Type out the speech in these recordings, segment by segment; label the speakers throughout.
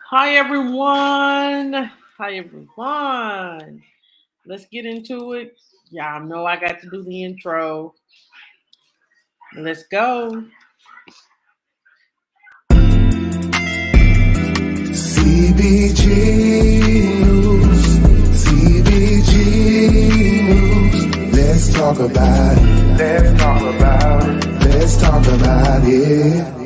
Speaker 1: Hi everyone. Hi everyone. Let's get into it. Y'all know I got to do the intro. Let's go.
Speaker 2: CBG News, CBG News. Let's talk about it. Let's talk about it. Let's talk about it.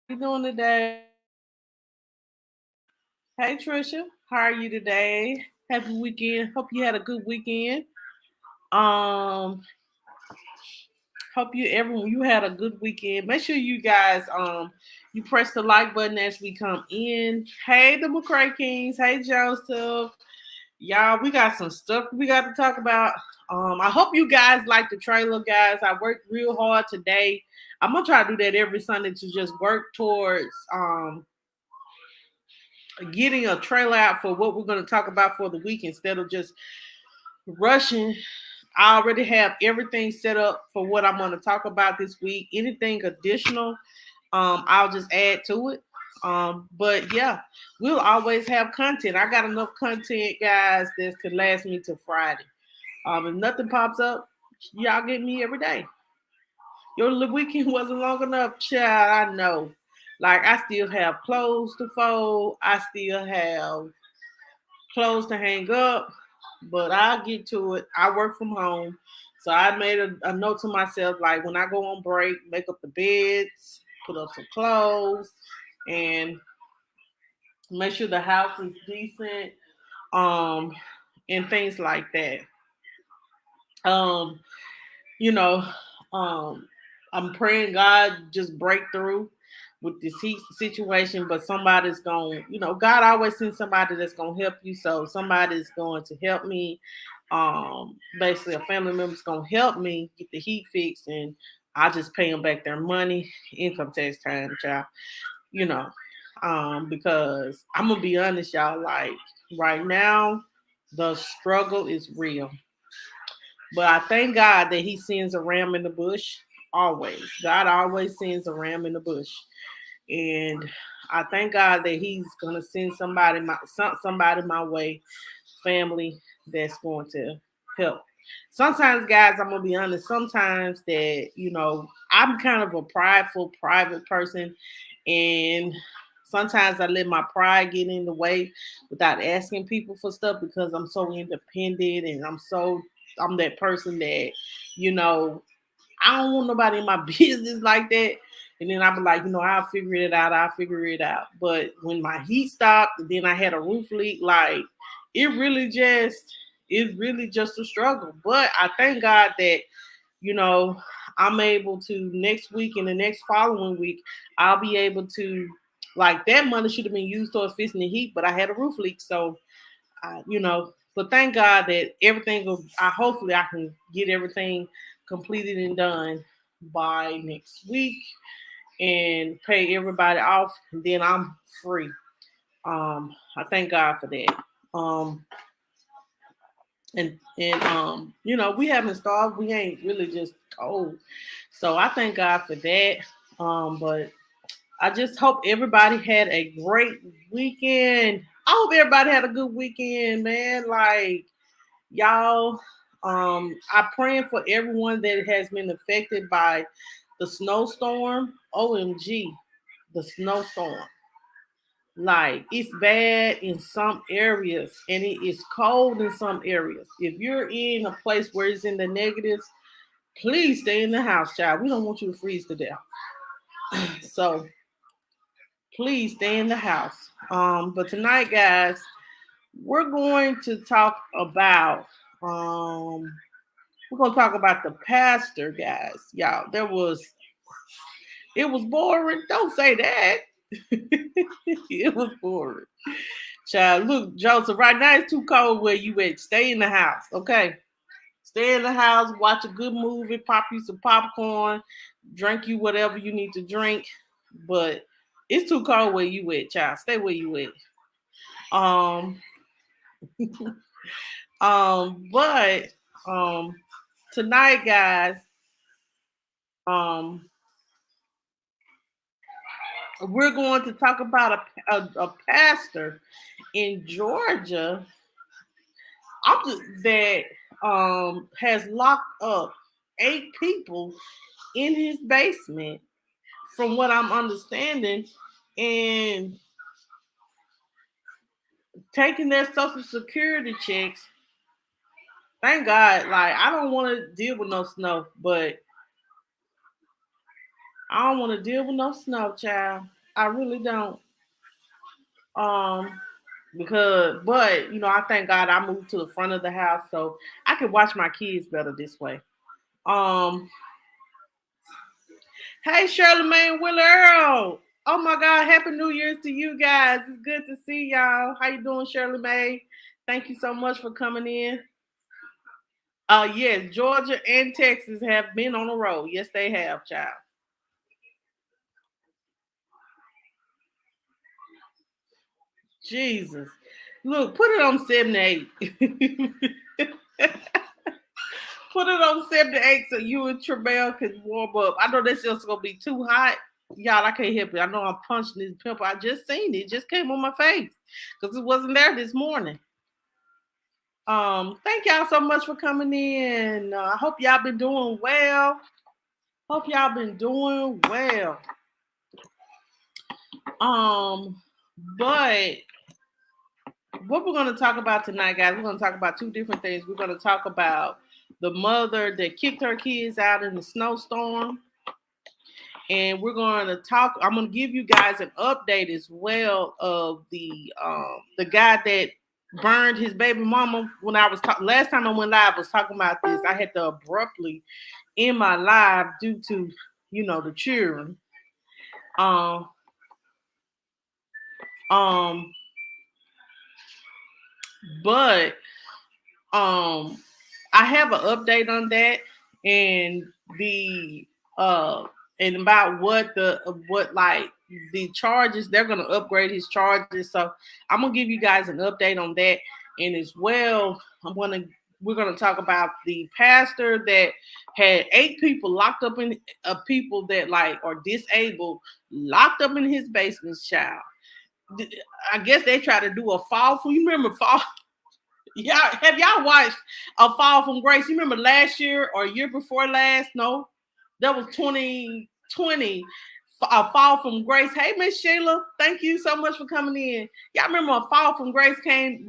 Speaker 1: How you doing today? Hey Trisha, how are you today? Happy weekend. Hope you had a good weekend. Um, hope you had a good weekend. Make sure you guys you press the like button as we come in. Hey the McCray Kings. Hey Joseph. Y'all, we got some stuff we got to talk about. I hope you guys like the trailer, guys. I worked real hard today. I'm gonna try to do that every Sunday to just work towards getting a trailer out for what we're gonna talk about for the week instead of just rushing. I already have everything set up for what I'm gonna talk about this week. Anything additional, I'll just add to it. But yeah, we'll always have content. I got enough content, guys, that could last me till Friday. If nothing pops up, y'all get me every day. Your weekend wasn't long enough, child. I know. Like I still have clothes to fold. I still have clothes to hang up, but I'll get to it. I work from home. So I made a note to myself, like when I go on break, make up the beds, put up some clothes, and make sure the house is decent, um, and things like that. Um, you know, um, I'm praying God just break through with this heat situation, but somebody's going, God always sends somebody that's going to help you. So somebody's going to help me. Basically, a family member's going to help me get the heat fixed, and I just pay them back their money, income tax time, child, you know, because I'm going to be honest, y'all, like right now, the struggle is real. But I thank God that He sends a ram in the bush always. God always sends a ram in the bush, and I thank God that He's gonna send somebody my way, family that's going to help. Sometimes, guys, I'm gonna be honest. Sometimes that I'm kind of a prideful, private person, and sometimes I let my pride get in the way without asking people for stuff because I'm so independent and I'm that person that you know I don't want nobody in my business like that. And then I'll be like, I'll figure it out. I'll figure it out. But when my heat stopped, and then I had a roof leak, like it really just, it's really just a struggle. But I thank God that, you know, I'm able to next week and the next following week, I'll be able to, like that money should have been used towards fixing the heat, but I had a roof leak. So, but thank God that everything will, hopefully I can get everything completed and done by next week and pay everybody off, and then I'm free. I thank God for that. Um, and we haven't starved. We ain't really just cold, so I thank God for that. But I just hope everybody had a great weekend. I hope everybody had a good weekend, man. Like y'all, I'm praying for everyone that has been affected by the snowstorm. OMG, the snowstorm. Like it's bad in some areas and it is cold in some areas. If you're in a place where it's in the negatives, please stay in the house, child. We don't want you to freeze to death. So please stay in the house. But tonight, guys, we're going to talk about um we're gonna talk about the pastor, guys. Y'all, it was boring. Don't say that. It was boring. Child, look, Joseph, right now it's too cold where you at. Stay in the house, okay? Stay in the house, watch a good movie, pop you some popcorn, drink you whatever you need to drink. But it's too cold where you at, child. Stay where you at. Um, But tonight, guys, um, we're going to talk about a pastor in Georgia that has locked up 8 people in his basement, from what I'm understanding, and taking their social security checks. Thank God, like I don't want to deal with no snow, but I don't want to deal with no snow, child. I really don't. Um, but I thank God I moved to the front of the house so I can watch my kids better this way. Um, hey, Charlemagne Willer Earl. Oh my God, Happy New Year's to you guys. It's good to see y'all. How you doing, Charlemagne? Thank you so much for coming in. Yes, Georgia and Texas have been on the road. Yes, they have, child. Jesus. Look, put it on 78. Put it on 78 so you and Trebell can warm up. I know this just gonna be too hot. Y'all, I can't help it. I know I'm punching this pimple. I just seen it. It just came on my face because it wasn't there this morning. Thank y'all so much for coming in. I hope y'all been doing well. Hope y'all been doing well. But what we're going to talk about tonight, guys, we're going to talk about 2 different things. We're going to talk about the mother that kicked her kids out in the snowstorm. And we're going to talk. I'm going to give you guys an update as well of the guy that burned his baby mama. When I was last time I went live, I was talking about this. I had to abruptly end my live due to the children. But I have an update on that and the and about what the charges. They're gonna upgrade his charges. So I'm gonna give you guys an update on that. And as well, we're gonna talk about the pastor that had 8 people locked up in people that are disabled, locked up in his basement, child. I guess they try to do a fall from. You remember fall? Yeah, have y'all watched A Fall from Grace? You remember last year or year before last? No, that was 2020. A Fall from Grace. Hey, Miss Sheila, thank you so much for coming in. Y'all remember A Fall from Grace came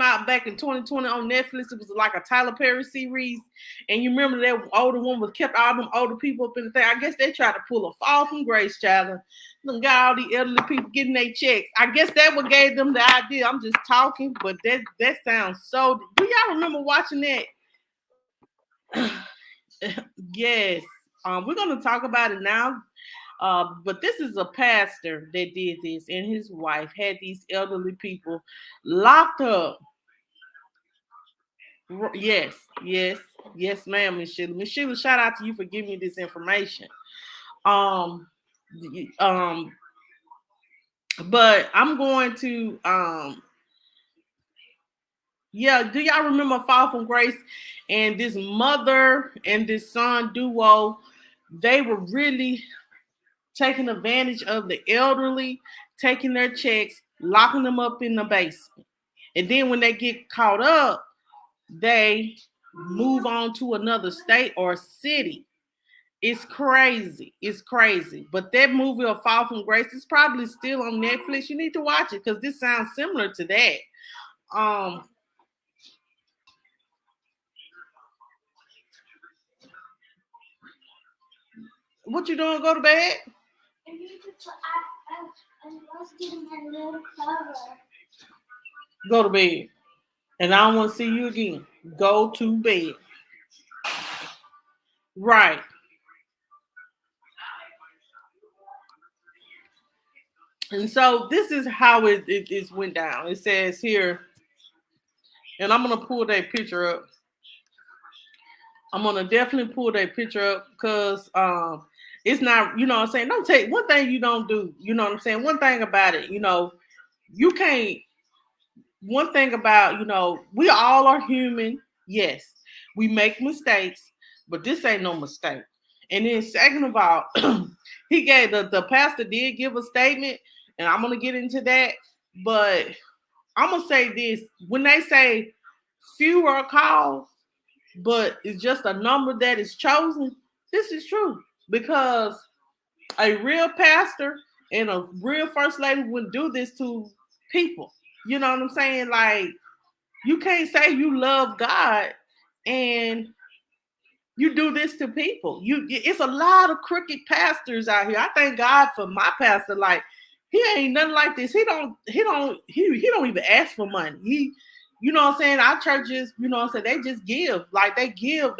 Speaker 1: out back in 2020 on Netflix. It was like a Tyler Perry series, and you remember that older one was kept all them older people up in the thing. I guess they tried to pull A Fall from Grace, child. Got all the elderly people getting their checks. I guess that what gave them the idea. I'm just talking, but that sounds so. Do y'all remember watching that? Yes. We're gonna talk about it now. But this is a pastor that did this, and his wife had these elderly people locked up. Yes, yes, yes, ma'am, Miss Sheila. Miss Sheila, shout out to you for giving me this information. Um, um, but I'm going to yeah, do y'all remember Fall from Grace? And this mother and this son duo, they were really taking advantage of the elderly, taking their checks, locking them up in the basement. And then when they get caught up, they move on to another state or city. It's crazy. It's crazy. But that movie, A Fall from Grace, is probably still on Netflix. You need to watch it because this sounds similar to that. What you doing? Go to bed? Go to bed. And I don't want to see you again. Go to bed. Right. And so this is how it went down. It says here, and I'm gonna pull that picture up. I'm gonna definitely pull that picture up because it's not, what I'm saying, don't take one thing you don't do, what I'm saying. One thing about it, you can't one thing about, we all are human. Yes, we make mistakes, but this ain't no mistake. And then second of all, he gave the pastor did give a statement, and I'm gonna get into that. But I'm gonna say this: when they say few are called, but it's just a number that is chosen, this is true because a real pastor and a real first lady wouldn't do this to people. You know what I'm saying? Like, you can't say you love God and you do this to people. It's a lot of crooked pastors out here. I thank God for my pastor. Like, he ain't nothing like this. He don't even ask for money. You know what I'm saying? Our churches, you know what I'm saying, they just give. Like, they give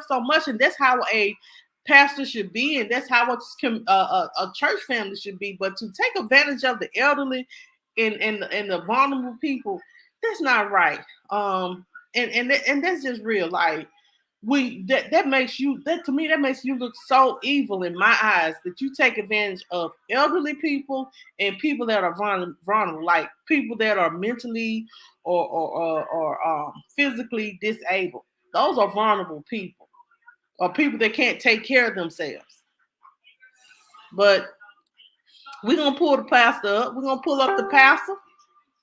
Speaker 1: so much, and that's how a pastor should be, and that's how a church family should be. But to take advantage of the elderly and the vulnerable people, that's not right. And that's just real. Like, that makes you, that to me, that makes you look so evil in my eyes, that you take advantage of elderly people and people that are vulnerable, like people that are mentally or physically disabled. Those are vulnerable people, or people that can't take care of themselves. But we're gonna pull the pastor up. We're gonna pull up the pastor.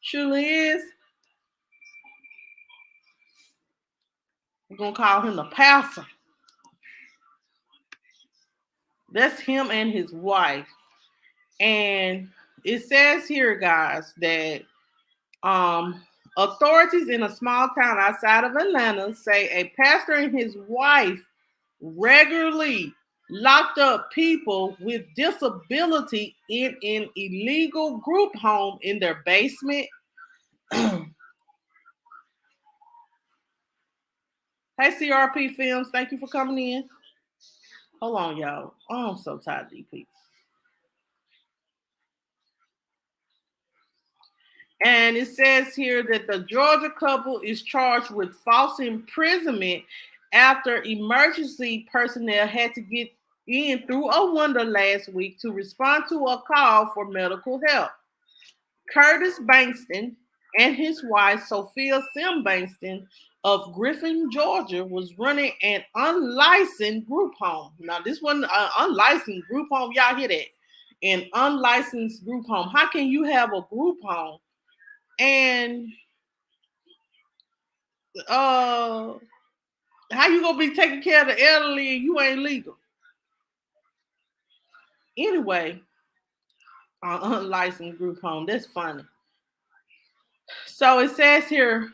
Speaker 1: Surely is. We're gonna call him the pastor. That's him and his wife. And it says here, guys, that um, authorities in a small town outside of Atlanta say a pastor and his wife regularly locked up people with disability in an illegal group home in their basement. Hey, CRP Films, thank you for coming in. Hold on, y'all. Oh, I'm so tired of these people. And it says here that the Georgia couple is charged with false imprisonment after emergency personnel had to get in through a window last week to respond to a call for medical help. Curtis Bankston and his wife, Sophia Sim Bankston of Griffin, Georgia, was running an unlicensed group home. Now, this one, unlicensed group home, y'all hear that? An unlicensed group home. How can you have a group home and how you gonna be taking care of the elderly and you ain't legal? Anyway, unlicensed group home. That's funny. So it says here,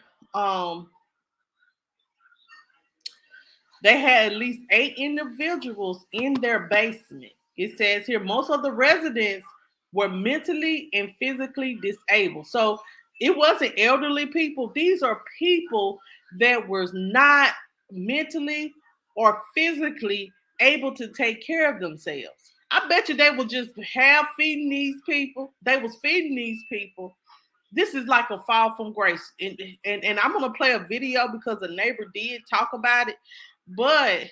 Speaker 1: they had at least 8 individuals in their basement. It says here most of the residents were mentally and physically disabled. So it wasn't elderly people. These are people that was not mentally or physically able to take care of themselves. I bet you they were just half feeding these people. They was feeding these people. This is like a fall from grace. And I'm gonna play a video because a neighbor did talk about it. But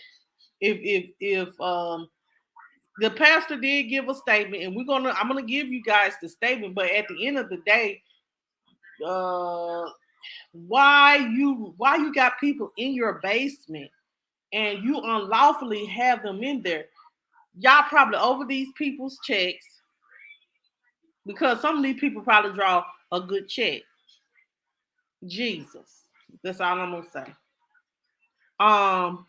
Speaker 1: if the pastor did give a statement, and I'm gonna give you guys the statement, but at the end of the day, why you got people in your basement and you unlawfully have them in there? Y'all probably over these people's checks, because some of these people probably draw a good check. Jesus, that's all I'm gonna say. Um,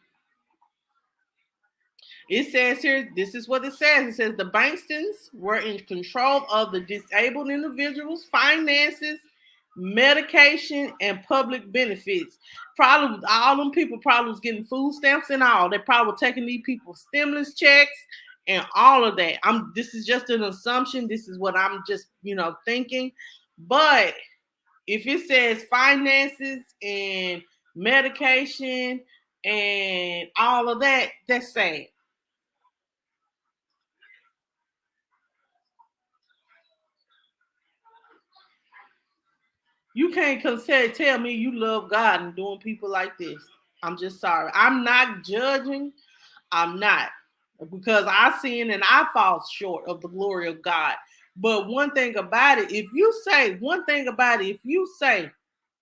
Speaker 1: It says here, this is what it says. It says the Bankstons were in control of the disabled individuals' finances, medication, and public benefits. Probably all them people probably was getting food stamps and all. They probably were taking these people's stimulus checks and all of that. This is just an assumption. This is what I'm just, thinking. But if it says finances and medication and all of that, that's sad. You can't tell me you love God and doing people like this. I'm just sorry. I'm not judging. I'm not. Because I sin and I fall short of the glory of God. But one thing about it, if you say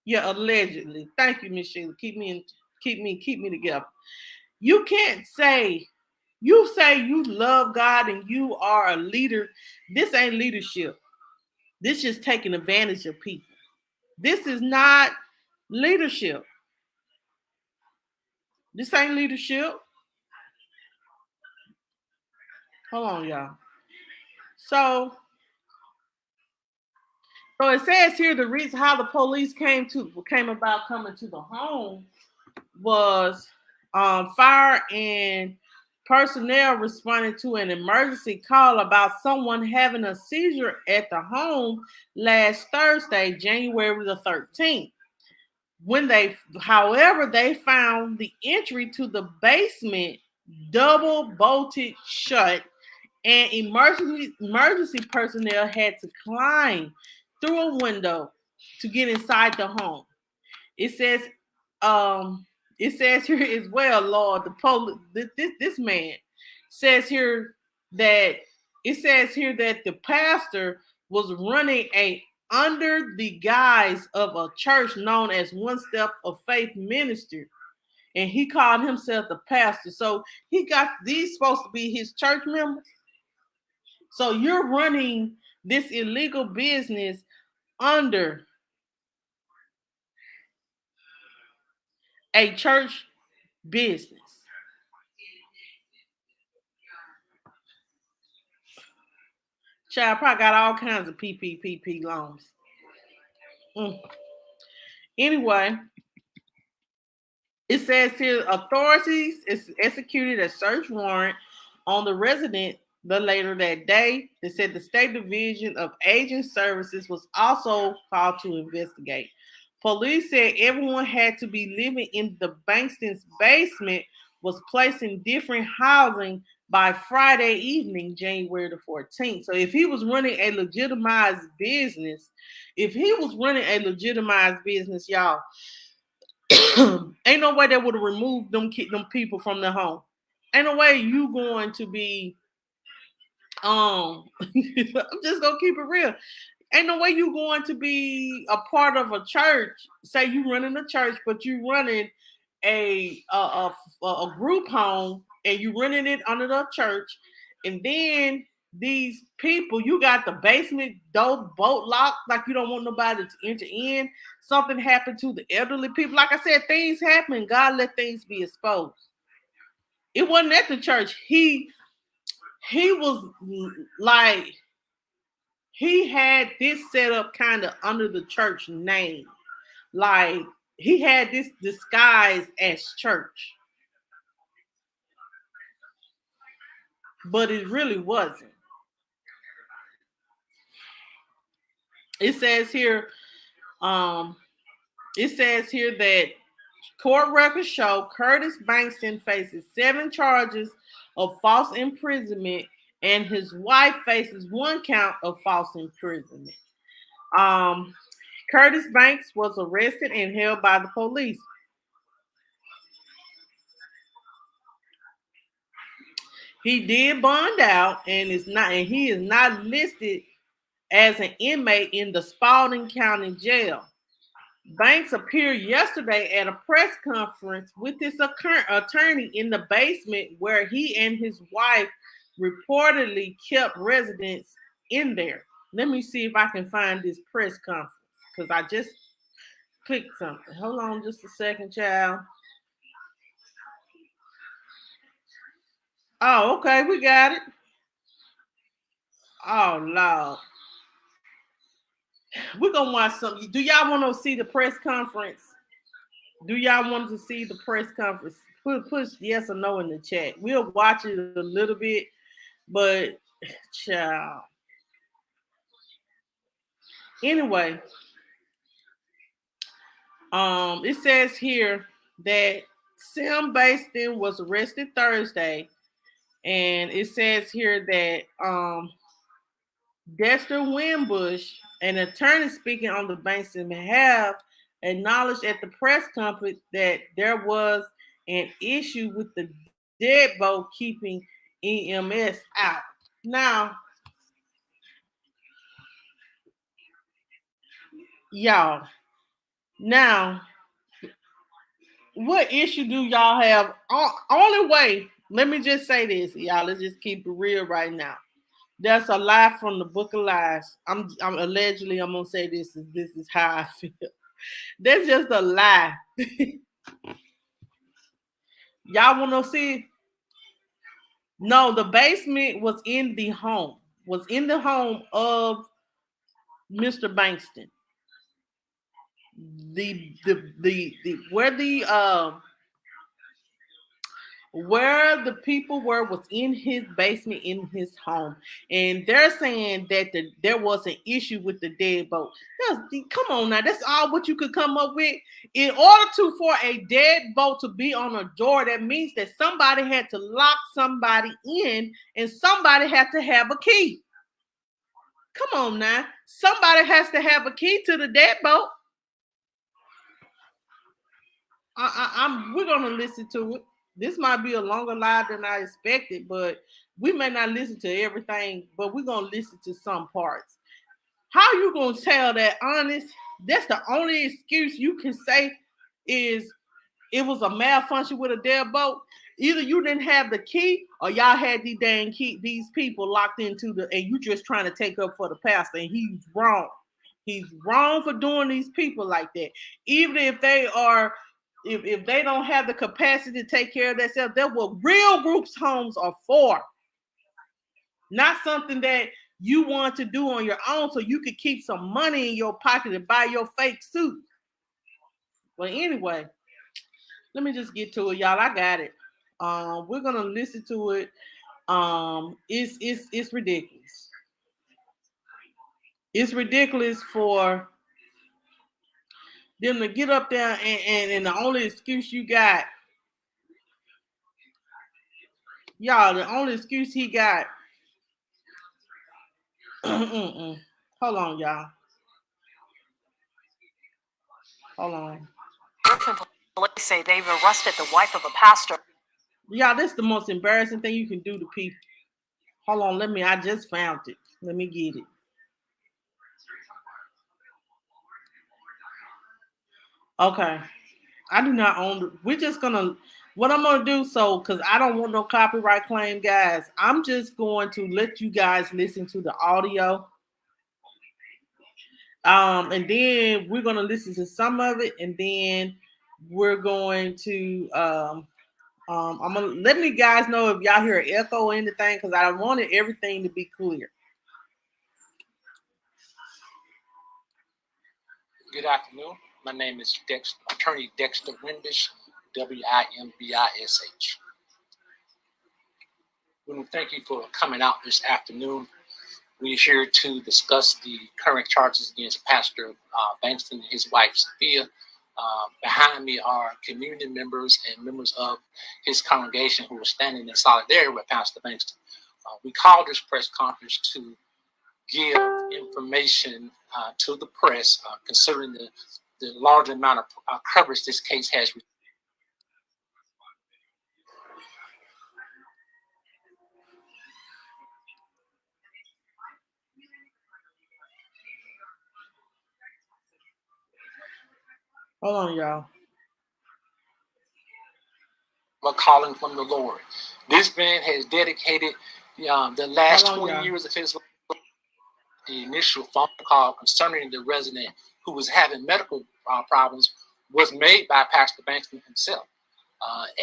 Speaker 1: Yeah, allegedly. Thank you, Miss Sheila. Keep me together. You can't say you say you love God and you are a leader. This ain't leadership. This is taking advantage of people. This is not leadership. This ain't leadership. Hold on, y'all. So, so it says here the reason how the police came about coming to the home was fire and personnel responded to an emergency call about someone having a seizure at the home last Thursday, January the 13th. However, they found the entry to the basement double bolted shut, and emergency personnel had to climb through a window to get inside the home. It says, um, it says here as well, Lord, the police. This man says here that it says here that the pastor was running a under the guise of a church known as One Step of Faith Ministry, and he called himself the pastor. So he got these supposed to be his church members. So you're running this illegal business under a church business. Child probably got all kinds of PPP loans. Mm. Anyway, it says here authorities executed a search warrant on the resident the later that day. They said the State Division of Aging Services was also called to investigate. Police said everyone had to be living in the Bankston's basement was placed in different housing by Friday evening, January the 14th. So if he was running a legitimized business, y'all, ain't no way they would have removed them people from the home. Ain't no way you going to be I'm just gonna keep it real. Ain't no way you going to be a part of a church. Say you running a church, but you running a group home and you running it under the church, and then these people, you got the basement door bolt locked, like you don't want nobody to enter in. Something happened to the elderly people. Like I said, things happen. God let things be exposed. It wasn't at the church. He was like he had this set up kind of under the church name. Like he had this disguise as church, but it really wasn't. It says here, um, it says here that court records show Curtis Bankston faces 7 charges of false imprisonment, and his wife faces 1 count of false imprisonment. Um, Curtis Banks was arrested and held by the police. He did bond out and he is not listed as an inmate in the Spalding County Jail. Banks appeared yesterday at a press conference with his attorney in the basement where he and his wife reportedly kept residents in there. Let me see if I can find this press conference because I just clicked something. Hold on just a second, child. Oh, okay, we got it. Oh, Lord. We're going to watch something. Do y'all want to see the press conference? Do y'all want to see the press conference? Push yes or no in the chat. We'll watch it a little bit, but child. Anyway, it says here that Sam Baston was arrested Thursday, and it says here that Dexter Winbush, an attorney speaking on the Bankston behalf, acknowledged at the press conference that there was an issue with the deadbolt keeping EMS out. Now, y'all, Now, what issue do y'all have? Only way, let me just say this, y'all. Let's just keep it real right now. That's a lie from the book of lies. I'm allegedly I'm gonna say this is how I feel. That's just a lie. Y'all wanna see? No, the basement was in the home. Was in the home of Mr. Bankston. The where the people were was in his basement in his home, and they're saying that there was an issue with the deadbolt. Come on now, that's all what you could come up with. In order for a deadbolt to be on a door, that means that somebody had to lock somebody in, and somebody had to have a key. Come on now, somebody has to have a key to the deadbolt. We're gonna listen to it. This might be a longer live than I expected, but we may not listen to everything, but we're gonna listen to some parts. How you gonna tell that honest? That's the only excuse you can say is it was a malfunction with a deadbolt. Either you didn't have the key or y'all had these people locked into and you just trying to take up for the pastor, and he's wrong. He's wrong for doing these people like that. Even if they are if they don't have the capacity to take care of themselves, that's what real groups homes are for. Not something that you want to do on your own so you could keep some money in your pocket and buy your fake suit. But anyway, let me just get to it, y'all. I got it. We're gonna listen to it. It's ridiculous. It's ridiculous for them to get up there and the only excuse you got, y'all, the only excuse he got. Hold on, y'all. Hold on.
Speaker 3: Police say they've arrested the wife of a pastor.
Speaker 1: Y'all, this is the most embarrassing thing you can do to people. Hold on, I just found it. Let me get it. Okay. I do not own we're just gonna what I'm gonna do, so because I don't want no copyright claim, guys, I'm just going to let you guys listen to the audio. And then we're gonna listen to some of it, and then we're going to I'm gonna let me guys know if y'all hear an echo or anything, because I wanted everything to be clear.
Speaker 4: Good afternoon. My name is Attorney Dexter Wimbish, Wimbish. We want to thank you for coming out this afternoon. We're here to discuss the current charges against Pastor Bankston and his wife, Sophia. Behind me are community members and members of his congregation who are standing in solidarity with Pastor Bankston. We called this press conference to give information to the press concerning the large amount of coverage this case has.
Speaker 1: Hold on, y'all.
Speaker 4: A calling from the Lord. This man has dedicated the last 20 years of his life. The initial phone call concerning the resident who was having medical problems was made by Pastor Bankston himself.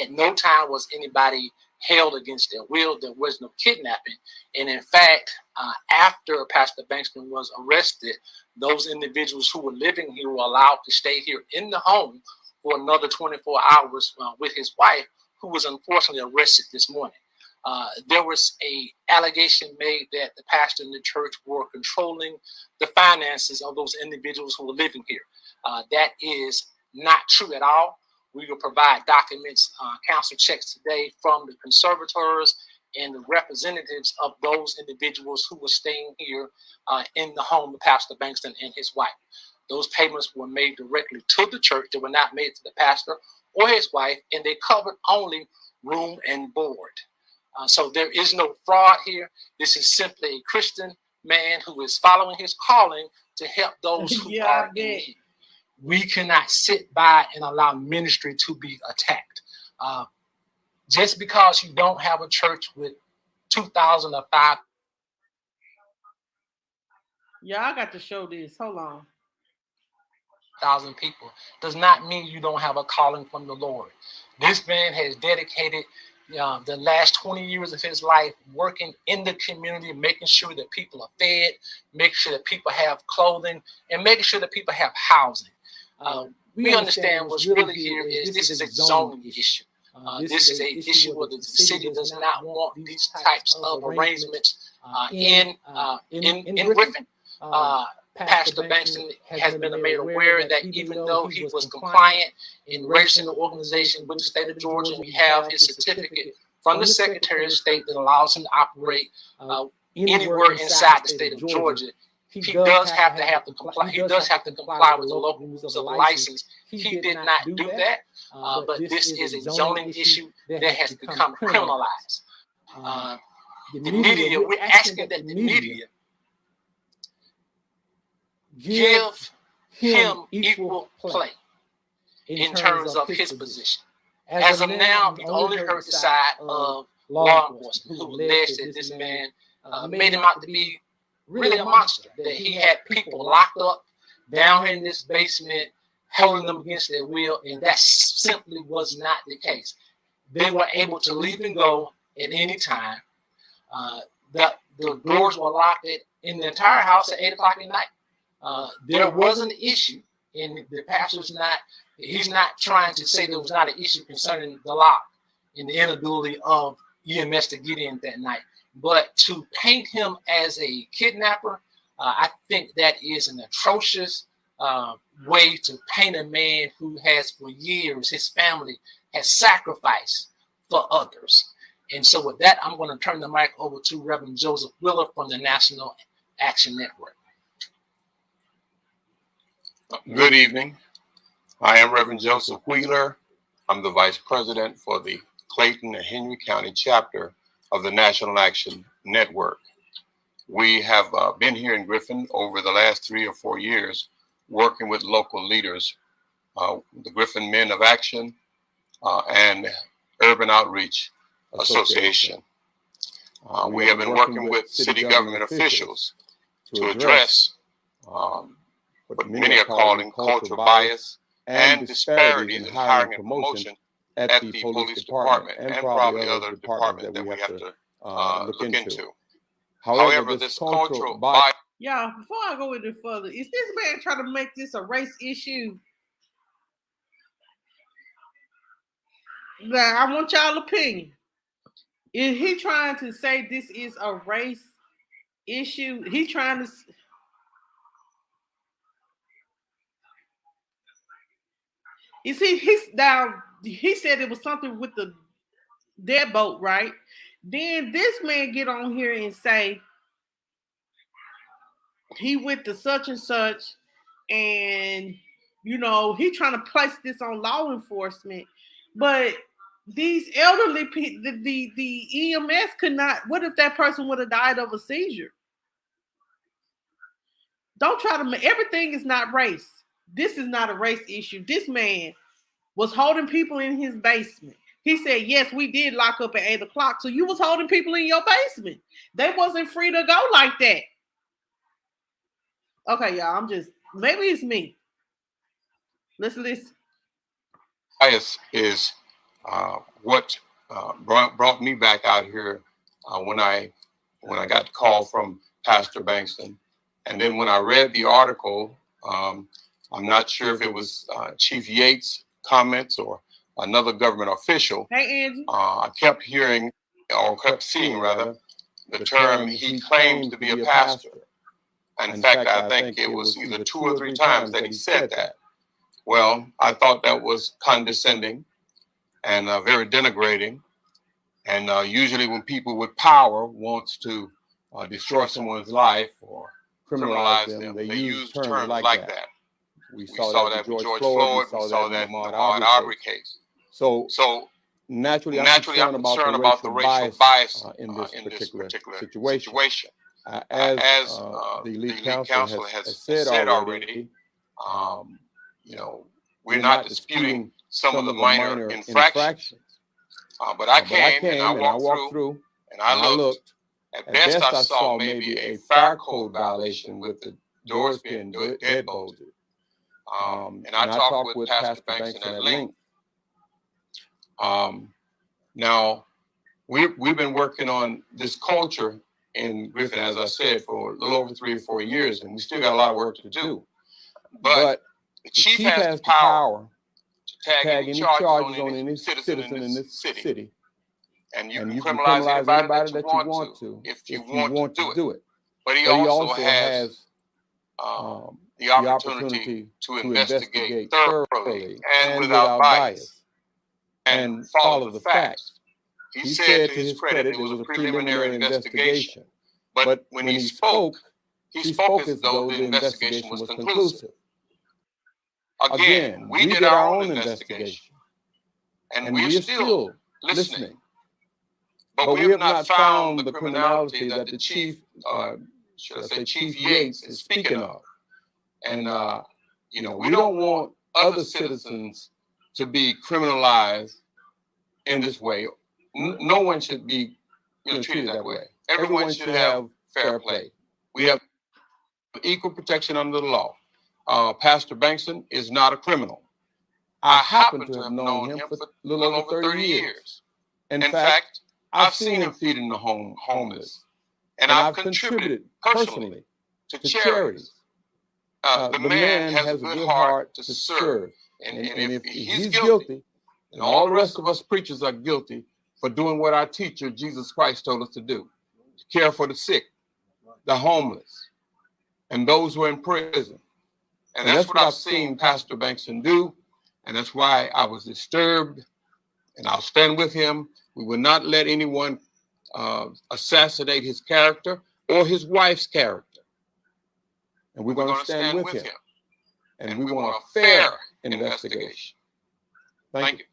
Speaker 4: At no time was anybody held against their will. There was no kidnapping. And in fact, after Pastor Bankston was arrested, those individuals who were living here were allowed to stay here in the home for another 24 hours with his wife, who was unfortunately arrested this morning. There was an allegation made that the pastor and the church were controlling the finances of those individuals who were living here. That is not true at all. We will provide documents, counsel checks today from the conservators and the representatives of those individuals who were staying here in the home of Pastor Bankston and his wife. Those payments were made directly to the church. They were not made to the pastor or his wife, and they covered only room and board. So there is no fraud here. This is simply a Christian man who is following his calling to help those who are in need. we cannot sit by and allow ministry to be attacked. Just because you don't have a church with 2,000 or 5,000.
Speaker 1: Yeah, I got to show this. Hold on.
Speaker 4: 1,000 people does not mean you don't have a calling from the Lord. This man has dedicated the last 20 years of his life working in the community, making sure that people are fed, making sure that people have clothing, and making sure that people have housing. We understand what's really here is this is a zoning issue. This is an issue where the city does not want these types of arrangements in Griffin. Pastor Bankston has been made aware that even though he was compliant in registering the organization with the state of Georgia, we have his certificate from the Secretary of State that allows him to operate anywhere inside the state of Georgia. He does have to comply. He does have to comply with the local rules of the license. He did not do that, but this is a zoning issue that has become criminalized. The media, we're asking that the media give him equal play in terms of his position. As of now, we've only heard the side of law enforcement, who alleged that this man made him out to be really a monster, that he had people locked up down in this basement, holding them against their will, and that simply was not the case. They were able to leave and go at any time. The doors were locked in the entire house at 8 o'clock at night. There was an issue, and the pastor's he's not trying to say there was not an issue concerning the lock and the inability of EMS to get in that night. But to paint him as a kidnapper, I think that is an atrocious way to paint a man who has for years, his family has sacrificed for others. And so with that, I'm going to turn the mic over to Reverend Joseph Wheeler from the National Action Network.
Speaker 5: Good evening. I am Reverend Joseph Wheeler. I'm the Vice President for the Clayton and Henry County chapter of the National Action Network. We have been here in Griffin over the last 3 or 4 years working with local leaders, the Griffin Men of Action and Urban Outreach Association. We have been working with city government officials to address what many are calling cultural bias and disparities in hiring and promotion at the police department and probably other departments that we have to look into. However, this cultural bias.
Speaker 1: Yeah, before I go any further, is this man trying to make this a race issue? Now, I want y'all's opinion. Is he trying to say this is a race issue? He trying to. You see, he said it was something with the deadbolt, right? Then this man get on here and say he went to such and such, and he trying to place this on law enforcement. But these elderly people, the EMS could not. What if that person would have died of a seizure? Don't try to make everything is not race. This is not a race issue. This man was holding people in his basement. He said, yes, we did lock up at 8 o'clock. So you was holding people in your basement. They wasn't free to go like that. Okay, y'all, maybe it's me. Let's listen.
Speaker 5: Bias is what brought me back out here when I got the call from Pastor Bankston. And then when I read the article, I'm not sure if it was Chief Yates' comments or another government official.
Speaker 1: Hey, Angie.
Speaker 5: I kept hearing, or kept seeing rather, the term he claims to be a pastor. In fact, I think it was either 2 or 3 times that he said that. Well, I thought that was condescending and very denigrating. And usually when people with power wants to destroy someone's life or criminalize them, they use terms like that. We saw that with George Floyd. We saw that in the Ahmaud Arbery case. So naturally, I'm concerned about the racial bias in this particular situation. As the lead counsel has said already, we're not disputing some of the minor infractions. But I came and I walked through and I looked. At best, I saw maybe a fire code violation with the doors being deadbolted. And I talked with Pastor Banks at length. Now, we've been working on this culture in Griffin, as I said, for a little over 3 or 4 years, and we still got a lot of work to do. But the chief has the power to tag any charges on any citizen in this city. And you can criminalize anybody that you want to if you want to do it. But he also has the opportunity to investigate thoroughly and without bias and follow the facts. He said, to his credit, it was a preliminary investigation. But when he spoke as though the investigation was conclusive. Again, we did our own investigation, and we are still listening. But we have not found the criminality that the chief, should I say Chief Yates, is speaking of. And, we don't want other citizens to be criminalized in this way. No one should be treated that way. Everyone should have fair play. We have equal protection under the law. Pastor Bankson is not a criminal. I happen to have known him for a little over 30 years. In fact, I've seen him feeding the homeless, and I've contributed personally to charities. The man has a good heart to serve, and if he's guilty, and all the rest of us preachers are guilty for doing what our teacher, Jesus Christ, told us to do, to care for the sick, the homeless, and those who are in prison. And that's what I've seen Pastor Bankson do, and that's why I was disturbed, and I'll stand with him. We will not let anyone assassinate his character or his wife's character. And we're going to stand with him. And we want a fair investigation. Thank you.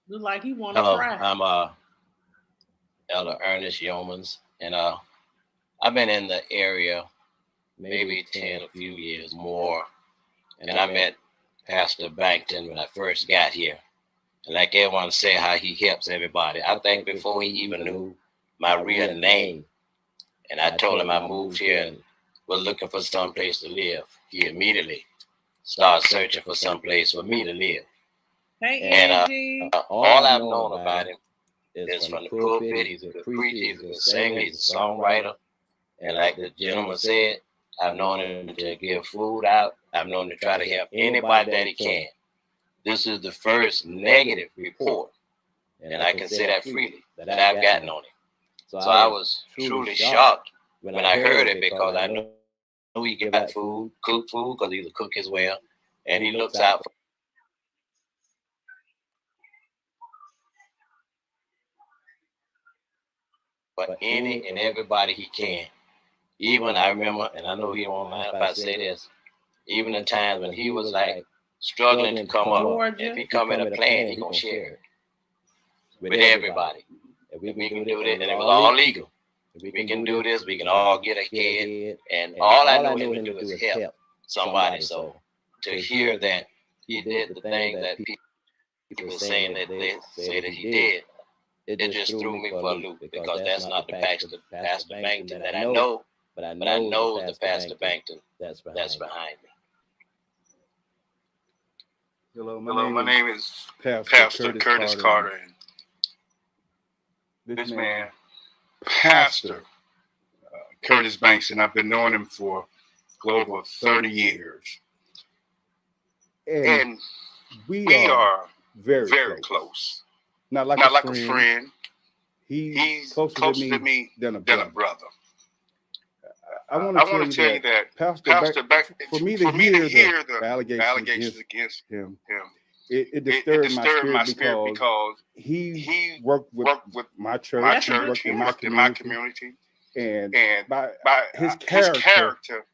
Speaker 1: Look like he want to cry.
Speaker 6: I'm Elder Ernest Yeomans, and I've been in the area maybe 10, a few years more, and I met Pastor Bankton when I first got here. And like everyone said, how he helps everybody. I think before he even knew my real name, and I told him I moved here and was looking for some place to live, he immediately started searching for some place for me to live.
Speaker 1: Hey,
Speaker 6: and all I've known about him is from the pulpit. He's a good preacher, he's a good singer, he's a songwriter. And like the gentleman said, I've known him to give food out. I've known him to try to help anybody that he can. This is the first negative report, and I can say that freely, that I've gotten on him. So I was truly shocked when I heard it, because I know he got food, cook food, because he's a cook as well, and he looks out for any and everybody he can. Even I remember, and I know he won't laugh if I say this, even in times when he was like struggling to come up, if he come in a plan, he gonna share it with everybody. If we can do this, and it was all legal. If we can do this, we can all get ahead. And all I know him to do is help somebody. So to hear that he did the thing that people were saying that they say that he did, it just threw me for a loop, because that's not the Pastor Bankton that I know. But I know the Pastor Bankton that's behind me.
Speaker 7: Hello, my name is Pastor Curtis Carter. And this man, Pastor Curtis Bankson, I've been knowing him for over 30 years. And we are very close. Not like a friend. He's closer to me than a brother. I want to tell you that Pastor Bankson, for me to hear the allegations against him, it disturbed my spirit because he worked with my church, worked in my community, and by his character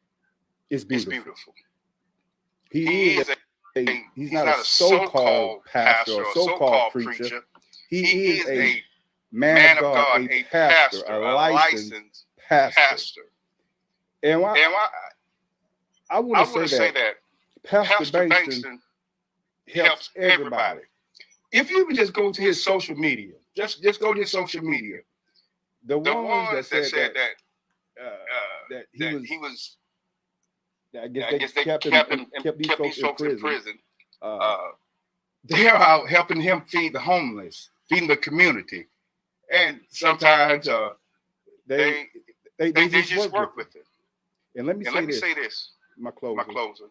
Speaker 7: is beautiful. He's not a so-called pastor or so-called preacher. He is a man of God, a pastor, a licensed pastor. And I want to say that Pastor Bankston helps everybody. If you would just go to his social media, just go to his social media. The ones that said that he was I guess they kept these folks in prison. They're out helping him feed the homeless, feeding the community, and sometimes they just work with it. And let me say this, my closer.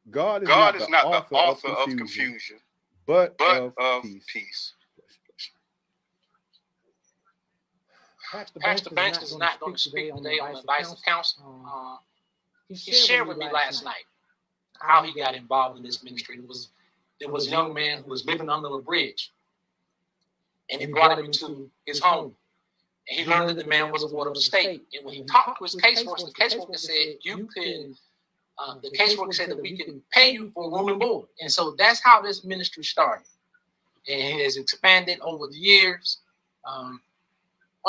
Speaker 7: God is not the author of confusion, but of peace.
Speaker 4: Pastor Banks is not going to speak today on the advice of counsel. He shared with me last night how he got involved in this ministry. There was a young man who was living under a bridge, and he brought him into his home. And he learned that the man was a ward of the state. And when he talked to his caseworker, the caseworker said, the caseworker said that we can pay you for room and board. And so that's how this ministry started. And it has expanded over the years. On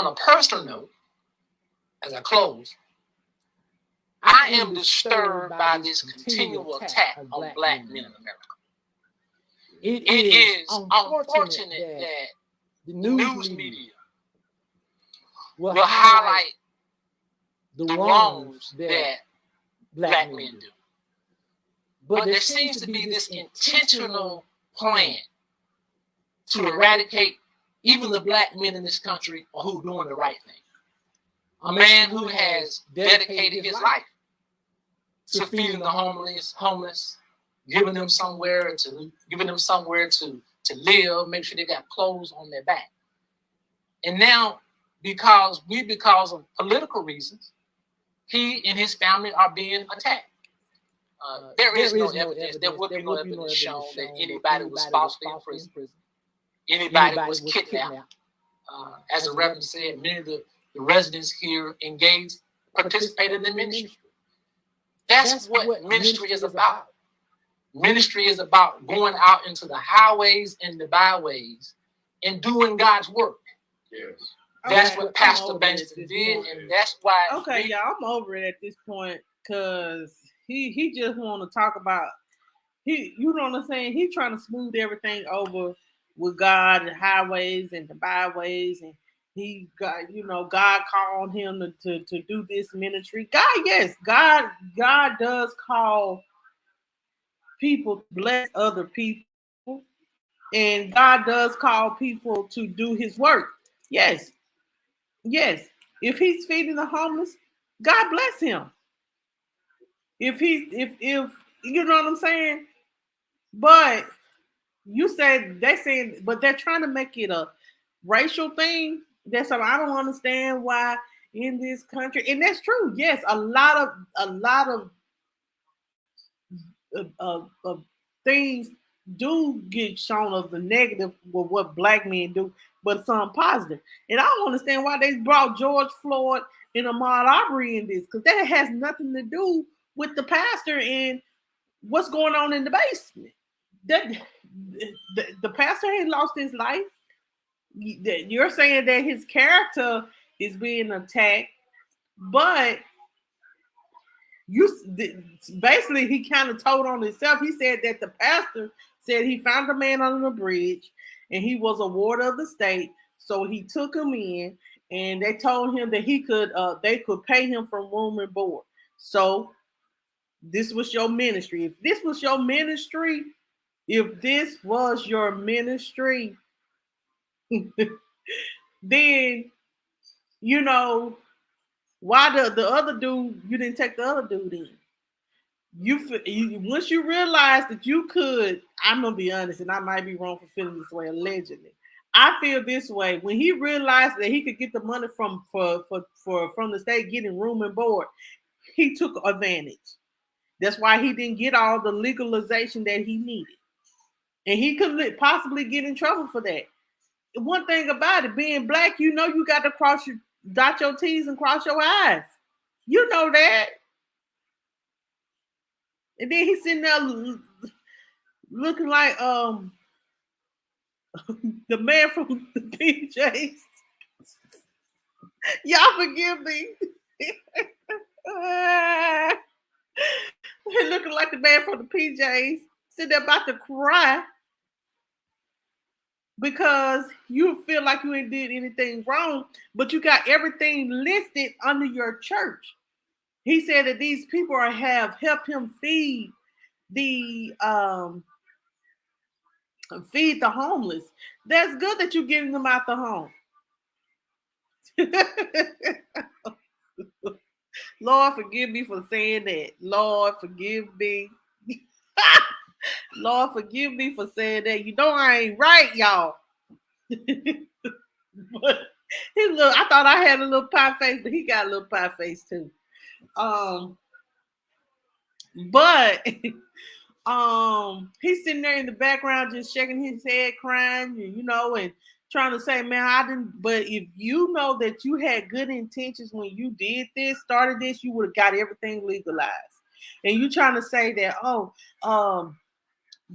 Speaker 4: a personal note, as I close, I am disturbed by this continual attack on black men in America. It is unfortunate that the news media will highlight the wrongs that black men do. But there seems to be this intentional plan to eradicate even the black men in this country who are doing the right thing. A man who has dedicated his life to feeding the homeless, giving them somewhere to live, make sure they got clothes on their back. And now, because of political reasons, he and his family are being attacked. There is no evidence. There would be no evidence shown that anybody was falsely in prison. Anybody was kidnapped. As the Reverend said, many of the residents here participated in the ministry. That's what ministry is about. Ministry is about going out into the highways and the byways and doing God's work.
Speaker 7: Yes.
Speaker 4: That's what Pastor Bankston did, and that's why.
Speaker 1: Okay, y'all, I'm over it at this point because he just want to talk about you know what I'm saying? He trying to smooth everything over with God and highways and the byways, and he got God called him to do this ministry. God does call people to bless other people, and God does call people to do His work. Yes. If he's feeding the homeless, God bless him. If you know what I'm saying? But but they're trying to make it a racial thing. That's something I don't understand why in this country, and that's true. Yes, a lot of things do get shown of the negative with what black men do, but some positive. And I don't understand why they brought George Floyd and Ahmaud Arbery in this, because that has nothing to do with the pastor and what's going on in the basement. The pastor ain't lost his life. You're saying that his character is being attacked, but basically he kind of told on himself. He said that the pastor said he found a man under the bridge and he was a ward of the state, so he took him in, and they told him that they could pay him from room and board. So this was your ministry. If this was your ministry, then why the other dude, you didn't take the other dude in? Once you realize that you could, I'm gonna be honest, and I might be wrong for feeling this way allegedly. I feel this way. When he realized that he could get the money from the state getting room and board, he took advantage. That's why he didn't get all the legalization that he needed. And he could possibly get in trouble for that. One thing about it, being black, you got to dot your T's and cross your I's. You know that. And then he's sitting there looking like the man from the PJs. Y'all forgive me. Looking like the man from the PJs, sitting there about to cry because you feel like you ain't did anything wrong, but you got everything listed under your church. He said that these people have helped him feed the homeless. That's good that you're getting them out the home. Lord, forgive me for saying that. Lord, forgive me. Lord, forgive me for saying that. You know I ain't right, y'all. But I thought I had a little pie face, but he got a little pie face too. But he's sitting there in the background just shaking his head, crying, and trying to say, man, I didn't. But if you know that you had good intentions when you did this, started this, you would have got everything legalized. And you trying to say that,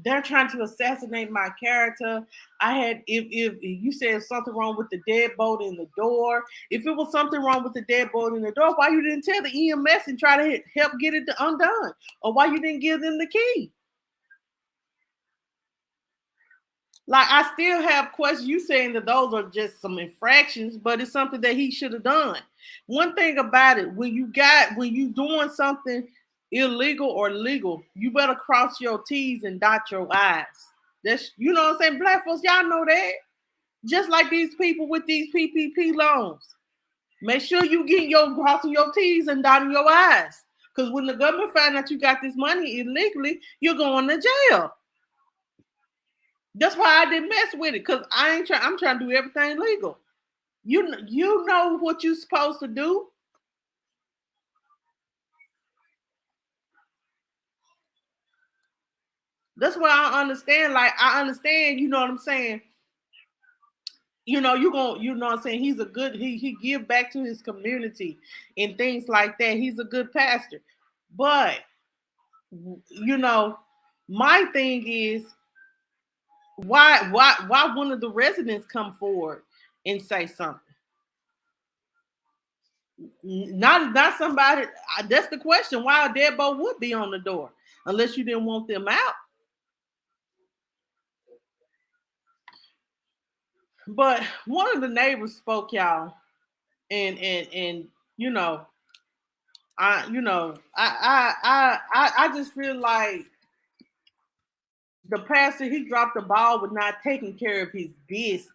Speaker 1: they're trying to assassinate my character. If you said something wrong with the deadbolt in the door, if it was something wrong with the deadbolt in the door, why you didn't tell the EMS and try to help get it undone? Or why you didn't give them the key? Like, I still have questions. You saying that those are just some infractions, but it's something that he should have done. One thing about it, when you doing something illegal or legal, you better cross your T's and dot your I's. That's, you know what I'm saying? Black folks, y'all know that. Just like these people with these PPP loans. Make sure you get crossing your T's and dotting your I's. Because when the government find out you got this money illegally, you're going to jail. That's why I didn't mess with it, because I'm trying to do everything legal. You know what you're supposed to do. That's why I understand. Like, I understand, you know what I'm saying? You know what I'm saying? He's a good, he give back to his community and things like that. He's a good pastor. But, my thing is, why one of the residents come forward and say something? Not somebody. That's the question. Why a deadbolt would be on the door, unless you didn't want them out. But one of the neighbors spoke, y'all, and I just feel like the pastor, he dropped the ball with not taking care of his business.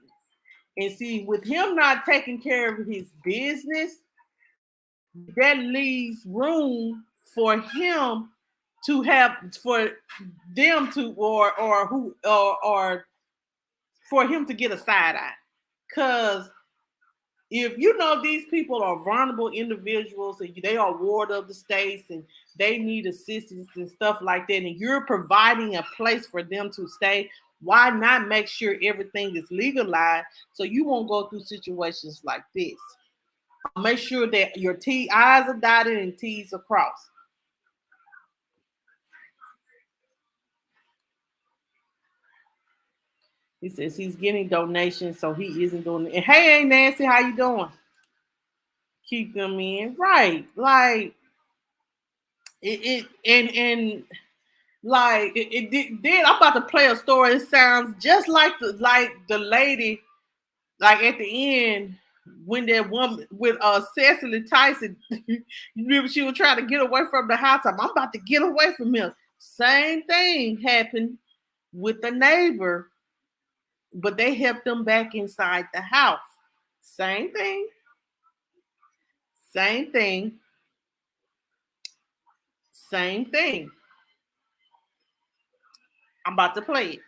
Speaker 1: And see, with him not taking care of his business, that leaves room for him to have, for them to, or for him to get a side eye. Because if these people are vulnerable individuals and they are ward of the states and they need assistance and stuff like that, and you're providing a place for them to stay, why not make sure everything is legalized so you won't go through situations like this? Make sure that your I's are dotted and T's are crossed. He says he's getting donations, so he isn't doing it. And hey, Nancy, how you doing? Keep them in, right? Like it did. I'm about to play a story. It sounds just like the lady, like at the end when that woman with Cecily Tyson, you remember she was trying to get away from the house. I'm about to get away from him. Same thing happened with the neighbor, but they helped them back inside the house. Same thing. Same thing. Same thing. I'm about to play it.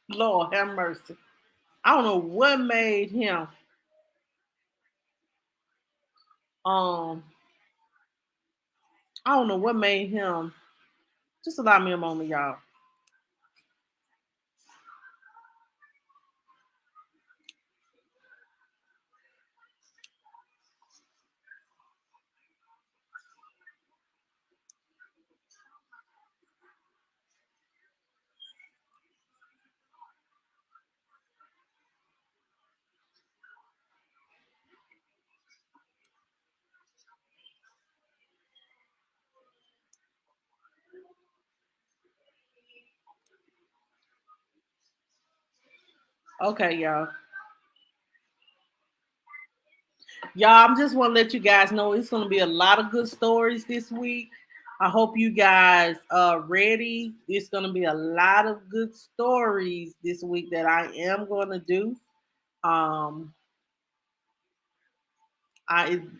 Speaker 1: Lord have mercy. I don't know what made him. I don't know what made him. Just allow me a moment, y'all. Okay, y'all. Y'all, I'm just want to let you guys know it's going to be a lot of good stories this week. I hope you guys are ready. It's going to be a lot of good stories this week that I am going to do.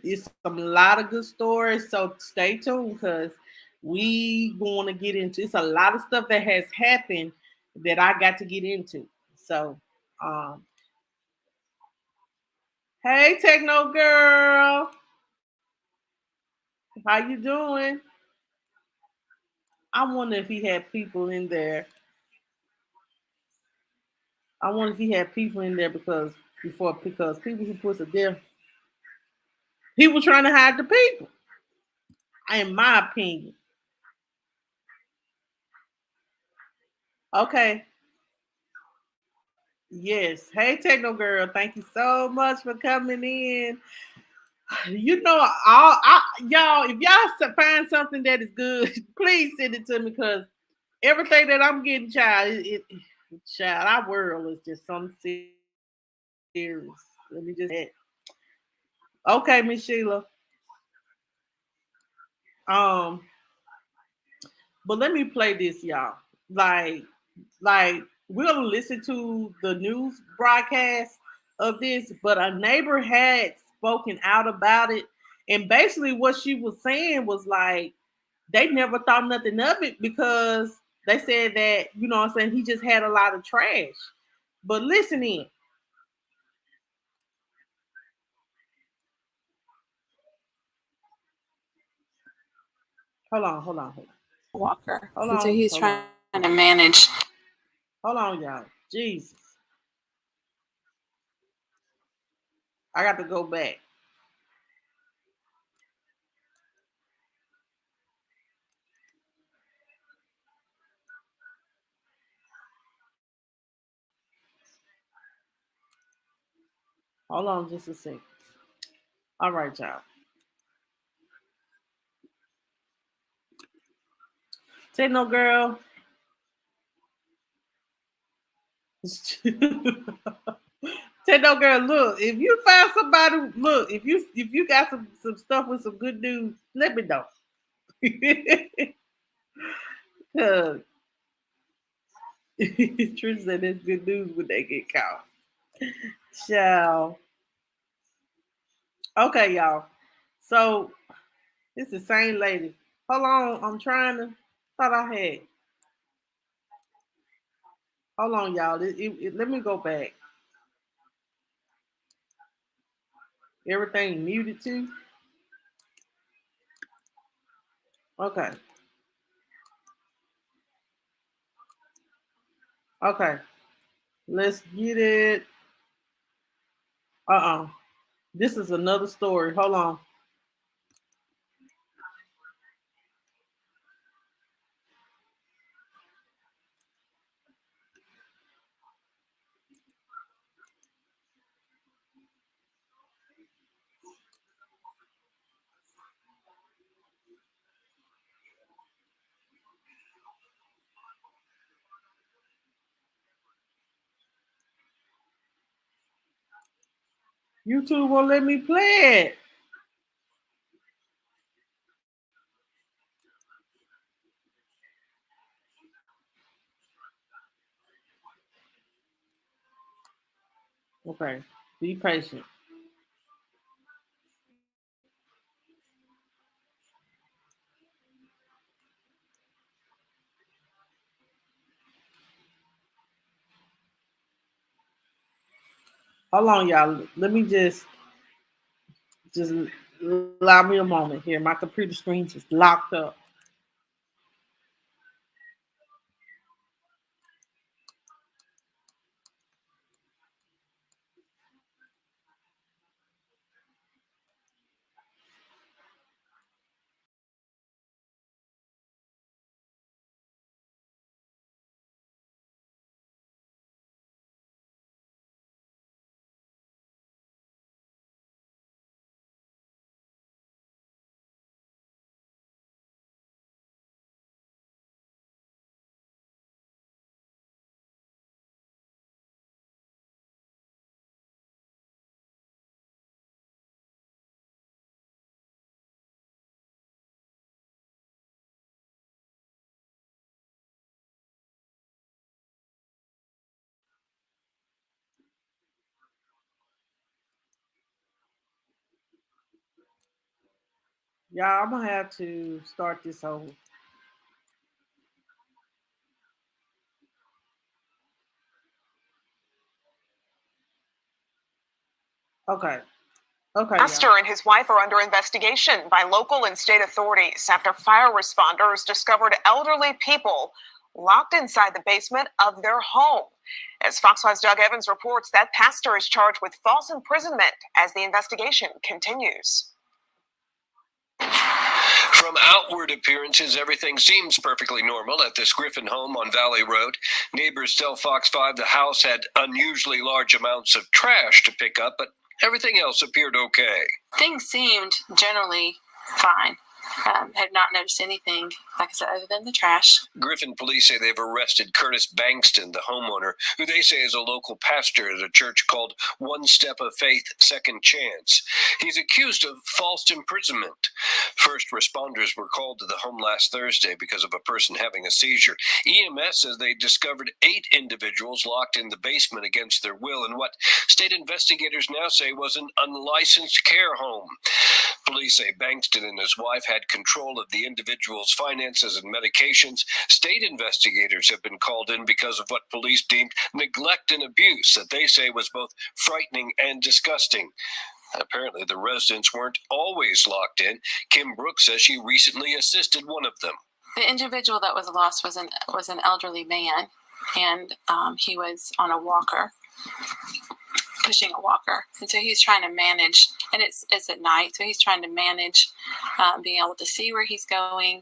Speaker 1: It's a lot of good stories, so stay tuned because we going to get into. It's a lot of stuff that has happened that I got to get into. So, um, hey, Techno Girl, how you doing? I wonder if he had people in there. I wonder if he had people in there because people who puts it there, people trying to hide the people. In my opinion. Okay. Yes. Hey, Techno Girl. Thank you so much for coming in. You know, y'all, if y'all find something that is good, please send it to me because everything that I'm getting, child, our world is just something serious. Let me just add. Okay, Miss Sheila. Um, but let me play this, y'all. Like we're gonna listen to the news broadcast of this, but a neighbor had spoken out about it, and basically what she was saying was like they never thought nothing of it because they said that, you know what I'm saying, he just had a lot of trash. But listen in. Hold on.
Speaker 8: Walker
Speaker 1: Hold
Speaker 8: until
Speaker 1: on,
Speaker 8: he's
Speaker 1: hold
Speaker 8: trying
Speaker 1: on.
Speaker 8: to manage.
Speaker 1: Hold on, y'all. Jesus. I got to go back. Hold on just a second. All right, y'all. Techno girl. Techno girl, look, if you find somebody, look, if you got some stuff with some good news, let me know. Cause Trish said that's good news when they get caught. Ciao. Okay, y'all. So it's the same lady. Hold on, I'm trying to. Thought I had. Hold on, y'all. Let me go back. Everything muted too. Okay. Okay. Let's get it. This is another story. Hold on. YouTube won't let me play it. Okay. Be patient. Hold on, y'all. Let me just allow me a moment here. My computer screen just locked up. Y'all, I'm gonna have to start this over. Okay. Okay.
Speaker 3: Pastor and his wife are under investigation by local and state authorities after fire responders discovered elderly people locked inside the basement of their home. As Fox 5's Doug Evans reports, that pastor is charged with false imprisonment as the investigation continues.
Speaker 8: From outward appearances, everything seems perfectly normal at this Griffin home on Valley Road. Neighbors tell Fox 5 the house had unusually large amounts of trash to pick up, but everything else appeared okay.
Speaker 9: Things seemed generally fine. Had not noticed anything, like I said, other than the trash.
Speaker 8: Griffin police say they've arrested Curtis Bankston, the homeowner, who they say is a local pastor at a church called One Step of Faith Second Chance. He's accused of false imprisonment. First responders were called to the home last Thursday because of a person having a seizure. EMS says they discovered 8 individuals locked in the basement against their will in what state investigators now say was an unlicensed care home. Police say Bankston and his wife had control of the individual's finances and medications. State investigators have been called in because of what police deemed neglect and abuse that they say was both frightening and disgusting. Apparently, the residents weren't always locked in. Kim Brooks says she recently assisted one of them.
Speaker 9: The individual that was lost was an elderly man, and he was on a walker, pushing a walker, and so he's trying to manage, and it's at night, so he's trying to manage being able to see where he's going,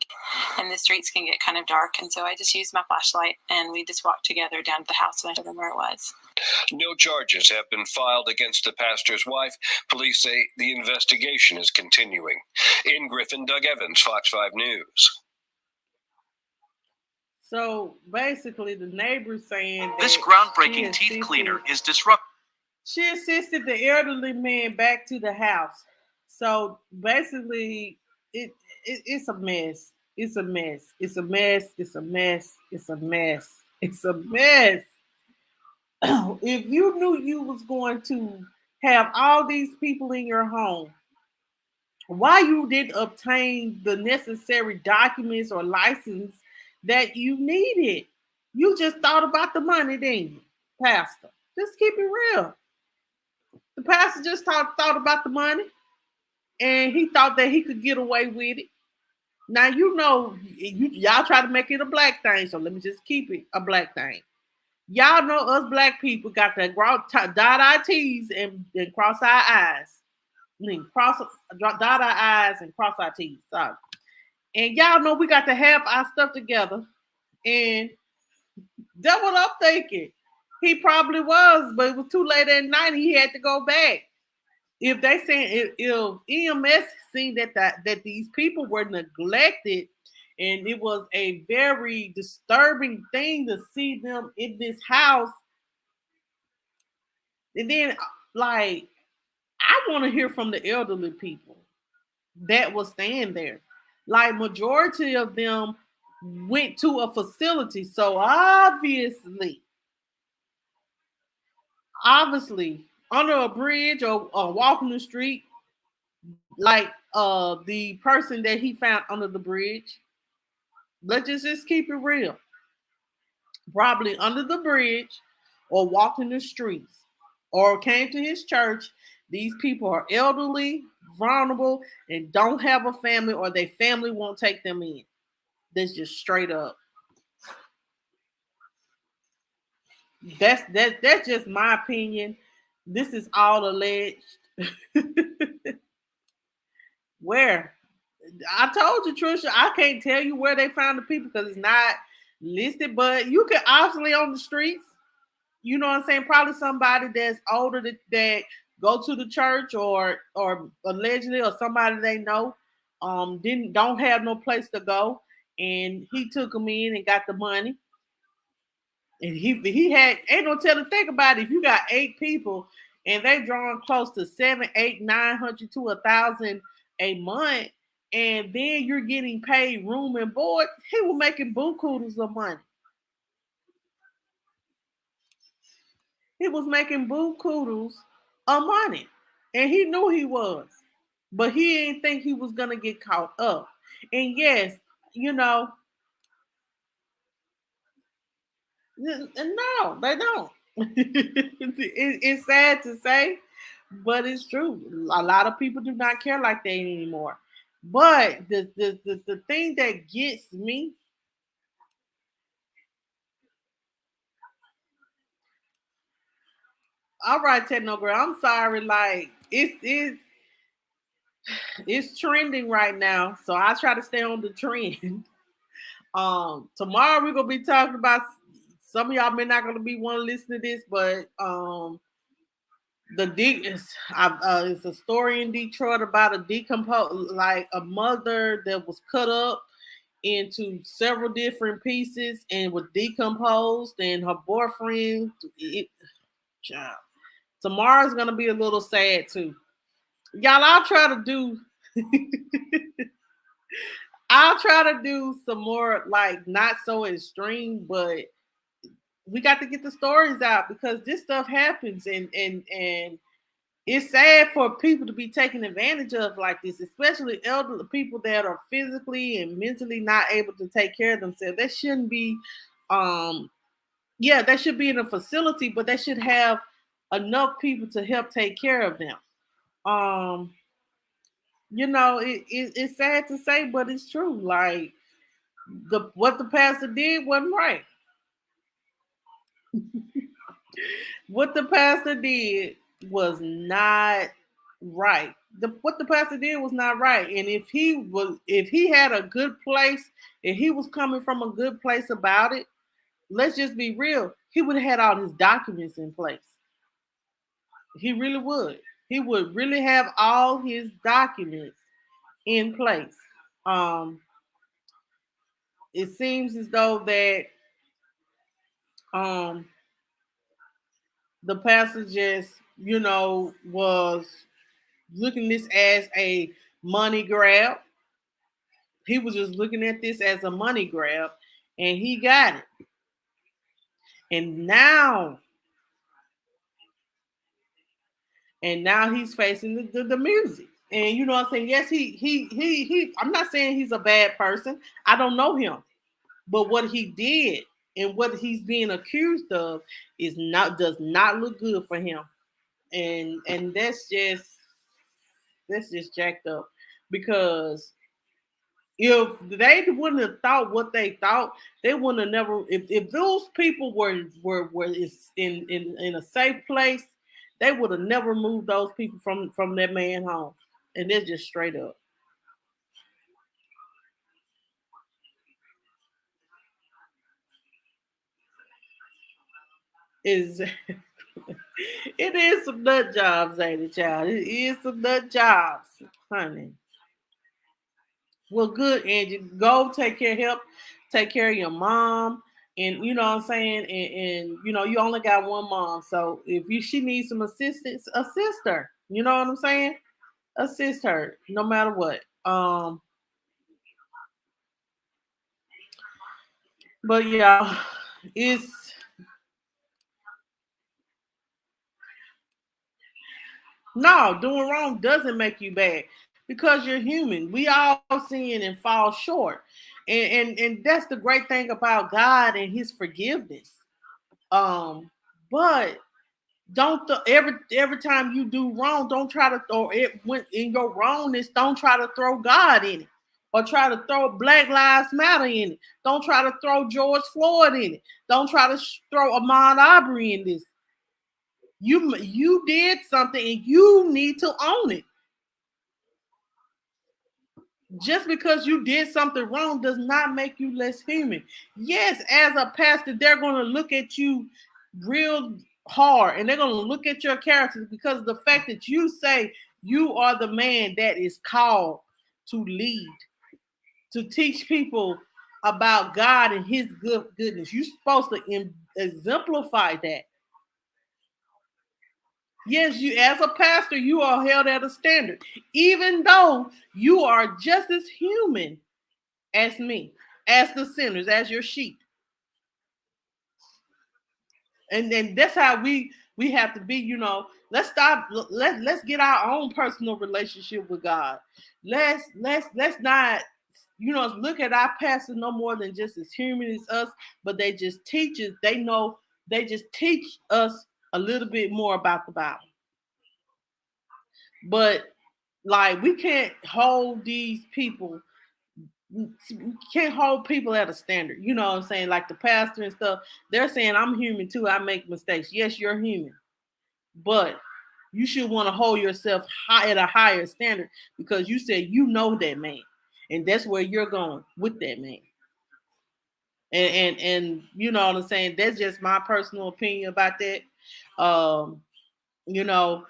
Speaker 9: and the streets can get kind of dark, and so I just used my flashlight, and we just walked together down to the house and I showed them where it was.
Speaker 8: No charges have been filed against the pastor's wife. Police say the investigation is continuing. In Griffin, Doug Evans, Fox 5 News.
Speaker 1: So basically, the neighbor's saying that
Speaker 10: this groundbreaking teeth cleaner is disruptive.
Speaker 1: She assisted the elderly man back to the house. So basically, it's a mess. It's a mess. It's a mess. It's a mess. It's a mess. It's a mess. If you knew you was going to have all these people in your home, why you didn't obtain the necessary documents or license that you needed? You just thought about the money, didn't you, Pastor? Just keep it real. The pastor just thought about the money, and he thought that he could get away with it. Now, you know, y'all try to make it a black thing, so let me just keep it a black thing. Y'all know us black people got to dot our T's and cross our I's. Dot our I's and cross our T's. Sorry. And y'all know we got to have our stuff together. And that's what I'm thinking. He probably was, but it was too late at night. He had to go back. If they saying if EMS seen that these people were neglected, and it was a very disturbing thing to see them in this house, and then like I want to hear from the elderly people that was staying there. Like majority of them went to a facility, so obviously under a bridge or walking the street, like the person that he found under the bridge, let's just keep it real, probably under the bridge or walking the streets or came to his church. These people are elderly, vulnerable, and don't have a family, or their family won't take them in. That's just straight up. That's just my opinion. This is all alleged. Where? I told you, Trisha, I can't tell you where they found the people because it's not listed, but you can obviously on the streets, you know what I'm saying? Probably somebody that's older that go to the church or allegedly, or somebody they know don't have no place to go, and he took them in and got the money. And he had, ain't no telling, think about it. If you got 8 people and they drawing close to 700, 800, 900 to 1,000 a month, and then you're getting paid room and board, he was making buku of money. He was making buku of money, and he knew he was. But he didn't think he was gonna get caught up. And yes, no, they don't. It's sad to say, but it's true. A lot of people do not care like that anymore. But the thing that gets me, all right, Techno Girl, I'm sorry, like it's trending right now, so I try to stay on the trend. Tomorrow we're gonna be talking about, some of y'all may not gonna be want to listen to this, but it's a story in Detroit about like a mother that was cut up into several different pieces and was decomposed, and her boyfriend. Tomorrow's gonna be a little sad too, y'all. I'll try to do some more, like, not so extreme, but we got to get the stories out because this stuff happens, and it's sad for people to be taken advantage of like this, especially elderly people that are physically and mentally not able to take care of themselves. That shouldn't be, they should be in a facility, but they should have enough people to help take care of them. It's sad to say, but it's true. Like, what the pastor did wasn't right. What the pastor did was not right. What the pastor did was not right. And if he had a good place, if he was coming from a good place about it, let's just be real, he would have had all his documents in place. He really would. He would really have all his documents in place. It seems as though that the pastor just, was looking this as a money grab. He was just looking at this as a money grab, and he got it. And now he's facing the music. And you know what I'm saying? Yes, he I'm not saying he's a bad person. I don't know him. But what he did and what he's being accused of does not look good for him. And that's just jacked up, because if they wouldn't have thought what they thought, they wouldn't have never. If those people were in a safe place, they would have never moved those people from that man home. And they're just straight up. It is some nut jobs, ain't it, child? It is some nut jobs, honey. Well, good, Angie. Go take care of your mom. And you know what I'm saying? And you only got one mom. So if she needs some assistance, assist her. You know what I'm saying? Assist her no matter what. But yeah, it's no, doing wrong doesn't make you bad, because you're human. We all sin and fall short. And that's the great thing about God and his forgiveness. But don't every time you do wrong, don't try to throw it when in your wrongness, don't try to throw God in it, or try to throw Black Lives Matter in it. Don't try to throw George Floyd in it. Don't try to throw Ahmaud Arbery in this. You did something and you need to own it. Just because you did something wrong does not make you less human. Yes, as a pastor, they're going to look at you real hard, and they're going to look at your character, because of the fact that you say you are the man that is called to lead, to teach people about God and his goodness. You're supposed to exemplify that. Yes, you, as a pastor, you are held at a standard, even though you are just as human as me, as the sinners, as your sheep. And then that's how we We have to be, you know, let's stop. Let's get our own personal relationship with God. Let's not, you know, look at our pastor no more than just as human as us, but they just teach us. They just teach us a little bit more about the Bible. But like, we can't hold these people. We can't hold people at a standard. You know what I'm saying? Like the pastor and stuff, they're saying I'm human too. I make mistakes. Yes, you're human, but you should want to hold yourself high at a higher standard because you said you know that man, and that's where you're going with that man. And you know what I'm saying? That's just my personal opinion about that. You know,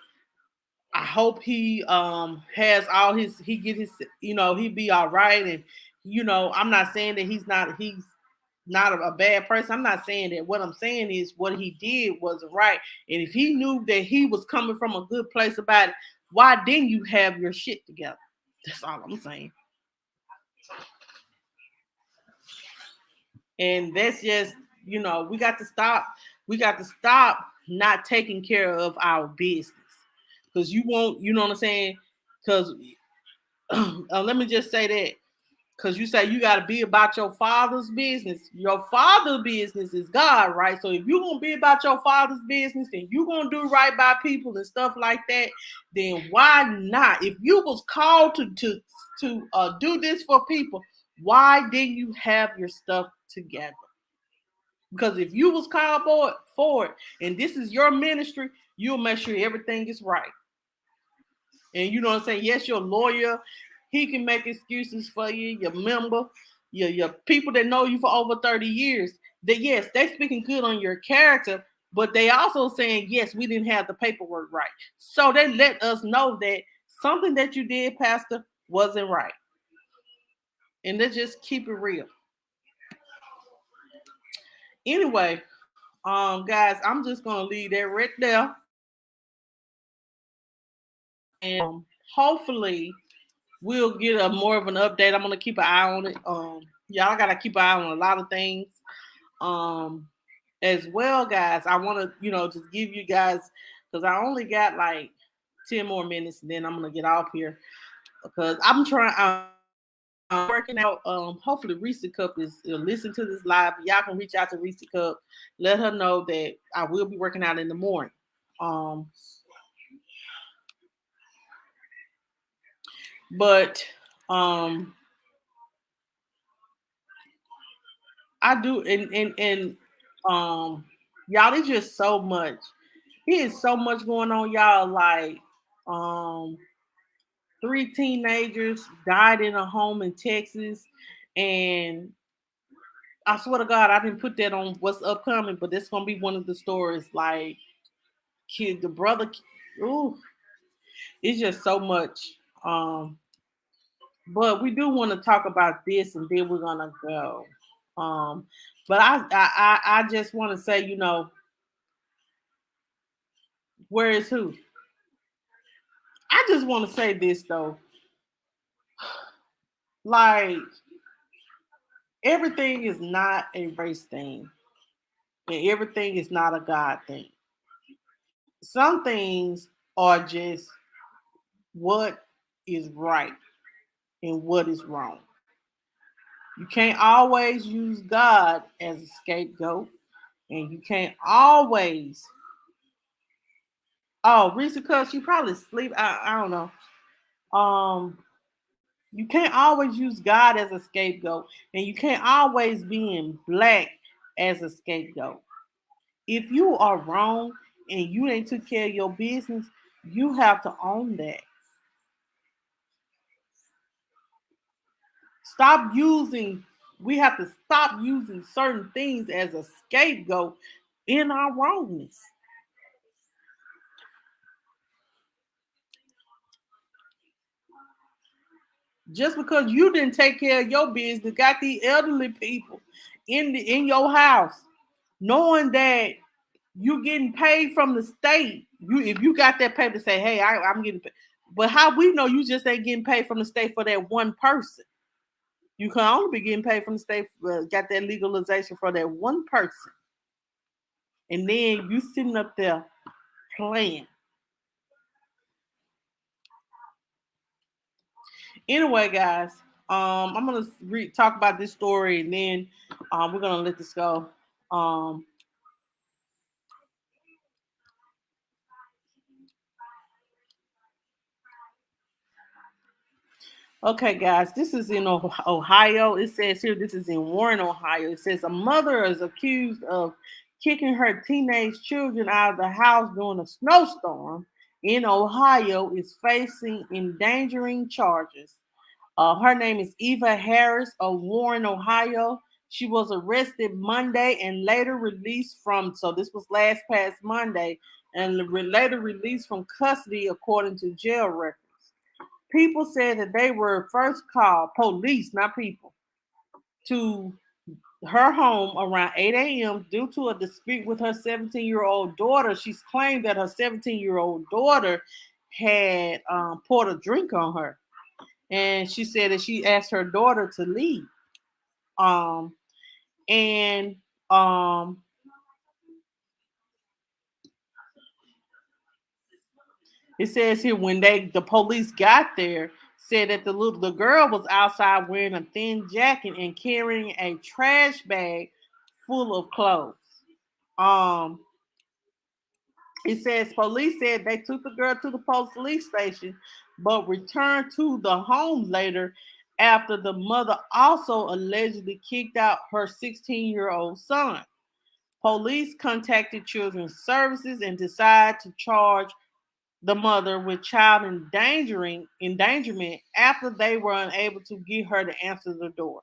Speaker 1: I hope he has all his, he get his, you know, he be all right. And you know, I'm not saying that he's not a bad person. I'm not saying that. What I'm saying is what he did wasn't right. And if he knew that he was coming from a good place about it, why didn't you have your shit together? That's all I'm saying. And that's just, you know, we got to stop not taking care of our business. Because you won't, you know what I'm saying? Because let me just say that. Because you say you got to be about your father's business. Your father's business is God, right? So if you're going to be about your father's business and you're going to do right by people and stuff like that, then why not? If you was called to do this for people, why didn't you have your stuff together? Because if you was called for it and this is your ministry, you'll make sure everything is right. And you know what I'm saying? Yes, your lawyer, he can make excuses for you, your member, your people that know you for over 30 years. That yes, they speaking good on your character, but they also saying, yes, we didn't have the paperwork right. So they let us know that something that you did, Pastor, wasn't right. And let's just keep it real. Anyway, guys, I'm just gonna leave that right there. And hopefully we'll get a more of an update. I'm gonna keep an eye on it. Y'all gotta keep an eye on a lot of things. As well, guys. I want to, you know, just give you guys, because I only got like 10 more minutes, and then I'm gonna get off here because I'm trying. I'm working out. Hopefully, Reese Cup is listen to this live. Y'all can reach out to Reese Cup. Let her know that I will be working out in the morning. But I do, and y'all, it's just so much. It is so much going on, y'all. Like 3 teenagers died in a home in Texas, and I swear to God, I didn't put that on what's upcoming, but that's gonna be one of the stories. Like, the brother, ooh, it's just so much. But we do want to talk about this, and then we're gonna go. But I just want to say, you know, where is who? I just want to say this though, like, everything is not a race thing, and everything is not a God thing. Some things are just what is right and what is wrong. You can't always use God as a scapegoat, and you can't always. Oh, Reese, cause you probably sleep. I don't know. You can't always use God as a scapegoat, and you can't always be in black as a scapegoat. If you are wrong and you ain't took care of your business, you have to own that. We have to stop using certain things as a scapegoat in our wrongness. Just because you didn't take care of your business, got the elderly people in your house, knowing that you getting paid from the state. If you got that paper to say, hey, I'm getting paid. But how we know you just ain't getting paid from the state for that one person? You can only be getting paid from the state, got that legalization for that one person. And then you sitting up there playing. Anyway, guys, I'm gonna talk about this story, and then we're gonna let this go. Okay, guys, this is in Ohio. It says here, this is in Warren, Ohio. It says a mother is accused of kicking her teenage children out of the house during a snowstorm in Ohio is facing endangering charges. Her name is Eva Harris of Warren, Ohio. She was arrested Monday and later released from, so this was last past Monday, and later released from custody according to jail records. People said that they were first called, police, not people, to her home around 8 a.m. due to a dispute with her 17-year-old daughter. She's claimed that her 17-year-old daughter had poured a drink on her. And she said that she asked her daughter to leave. It says here when the police got there, said that the girl was outside wearing a thin jacket and carrying a trash bag full of clothes. It says police said they took the girl to the police station, but returned to the home later after the mother also allegedly kicked out her 16-year-old son. Police contacted Children's Services and decided to charge the mother with child endangerment after they were unable to get her to answer the door.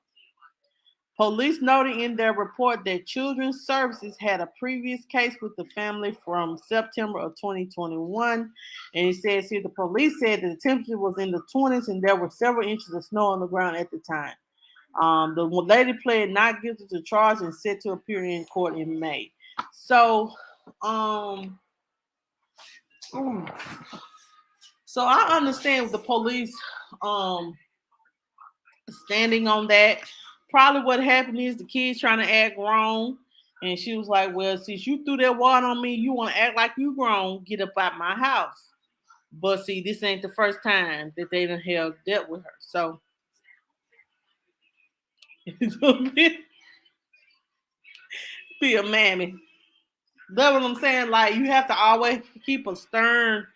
Speaker 1: Police noted in their report that Children's Services had a previous case with the family from September of 2021. And it says here the police said that the temperature was in the 20s and there were several inches of snow on the ground at the time. The lady pled not guilty to charge and set to appear in court in May. So I understand the police standing on that. Probably what happened is the kids trying to act grown, and she was like, "Well, since you threw that water on me, you want to act like you grown, get up out my house." But see, this ain't the first time that they done held dealt with her. So be a mammy. That's what I'm saying. Like, you have to always keep a stern.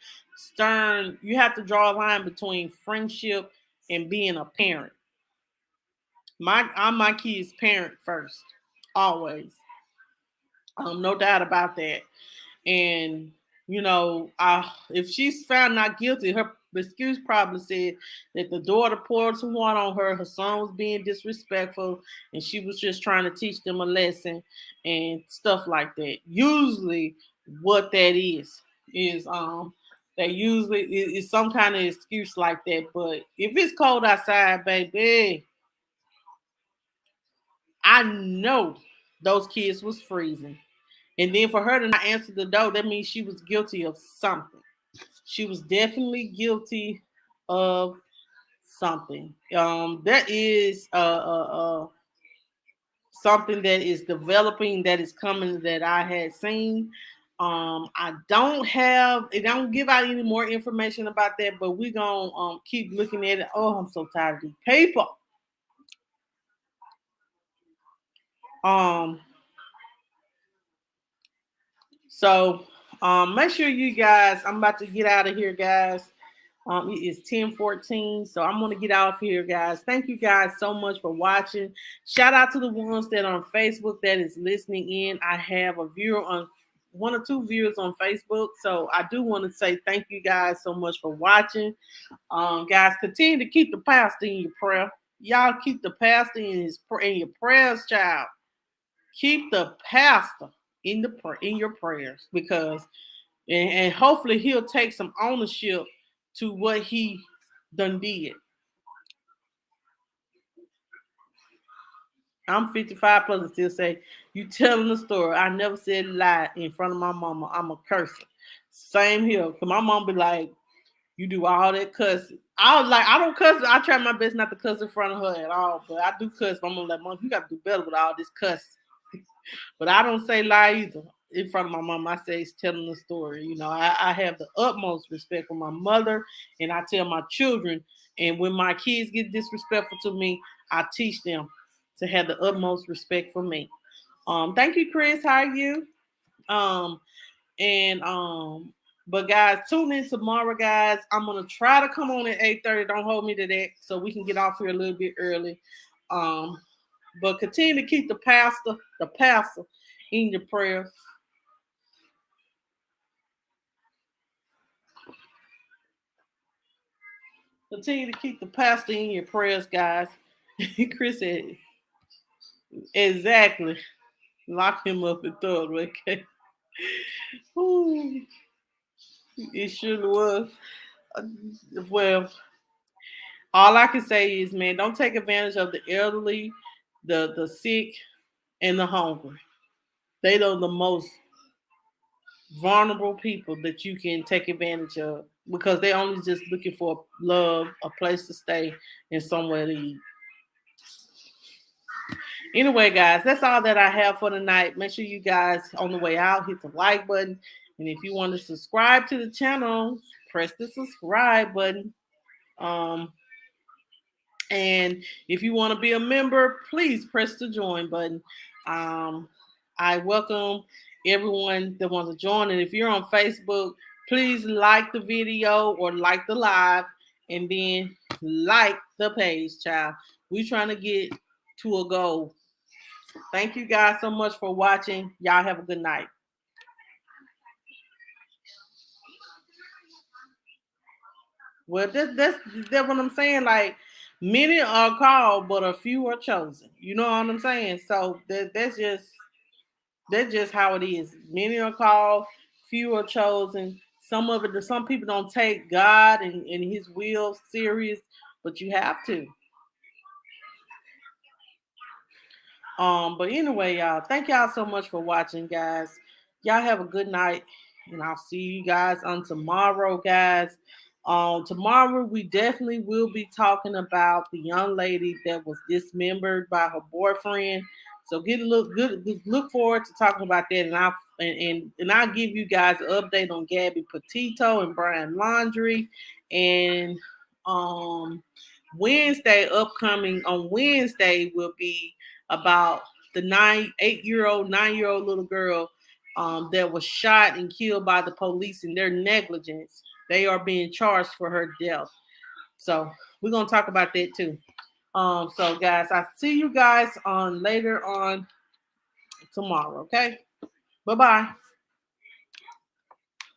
Speaker 1: You have to draw a line between friendship and being a parent. I'm my kid's parent first, always. No doubt about that. And if she's found not guilty, her excuse probably said that the daughter poured some water on her. Her son was being disrespectful, and she was just trying to teach them a lesson and stuff like that. Usually, what that is that usually is some kind of excuse like that. But if it's cold outside, baby, I know those kids was freezing. And then for her to not answer the door, that means she was guilty of something. She was definitely guilty of something. That is something that is developing, that is coming, that I had seen. I don't give out any more information about that, but we're gonna keep looking at it. Oh, I'm so tired of these people. So make sure you guys, I'm about to get out of here, guys. It is 10:14, so I'm gonna get out of here, guys. Thank you guys so much for watching. Shout out to the ones that are on Facebook that is listening in. I have a viewer on, 1 or 2 viewers on Facebook, so I do want to say thank you guys so much for watching. Guys, continue to keep the pastor in your prayer. Y'all keep the pastor in your prayers, child. Keep the pastor in your prayers, because and hopefully he'll take some ownership to what he done did. I'm 55 plus and still say, you telling the story. I never said a lie in front of my mama. I'm a cursor. Same here. Cause my mom be like, you do all that cussing. I was like, I don't cuss. I try my best not to cuss in front of her at all, but I do cuss. My mom like, Mom, you got to do better with all this cussing. But I don't say lie either. in front of my mom, I say it's telling the story. You know, I have the utmost respect for my mother, and I tell my children. And when my kids get disrespectful to me, I teach them to have the utmost respect for me. Thank you, Chris. How are you? But guys, tune in tomorrow, guys. I'm gonna try to come on at 8:30. Don't hold me to that, so we can get off here a little bit early. But continue to keep the pastor in your prayers. Continue to keep the pastor in your prayers, guys. Chris said, exactly. Lock him up and throw it away. Okay. Ooh, it sure was. Well, all I can say is, man, don't take advantage of the elderly, the sick, and the hungry. They are the most vulnerable people that you can take advantage of because they're only just looking for love, a place to stay, and somewhere to eat. Anyway, guys, that's all that I have for tonight. Make sure you guys on the way out hit the like button, and if you want to subscribe to the channel, press the subscribe button. And if you want to be a member, please press the join button. I welcome everyone that wants to join. And if you're on Facebook, please like the video or like the live and then like the page, child. We're trying to get to a goal. Thank you guys so much for watching. Y'all have a good night. Well, that's what I'm saying. Like, many are called, but a few are chosen. You know what I'm saying? So that's just how it is. Many are called, few are chosen. Some people don't take God and His will serious, but you have to. But anyway, y'all, thank y'all so much for watching, guys. Y'all have a good night, and I'll see you guys on tomorrow, guys. Tomorrow we definitely will be talking about the young lady that was dismembered by her boyfriend. So look forward to talking about that, and I'll give you guys an update on Gabby Petito and Brian Laundrie, and upcoming on Wednesday will be about the 9-year-old little girl that was shot and killed by the police in their negligence. They are being charged for her death. So we're going to talk about that too. So guys, I'll see you guys on later on tomorrow. Okay. Bye-bye.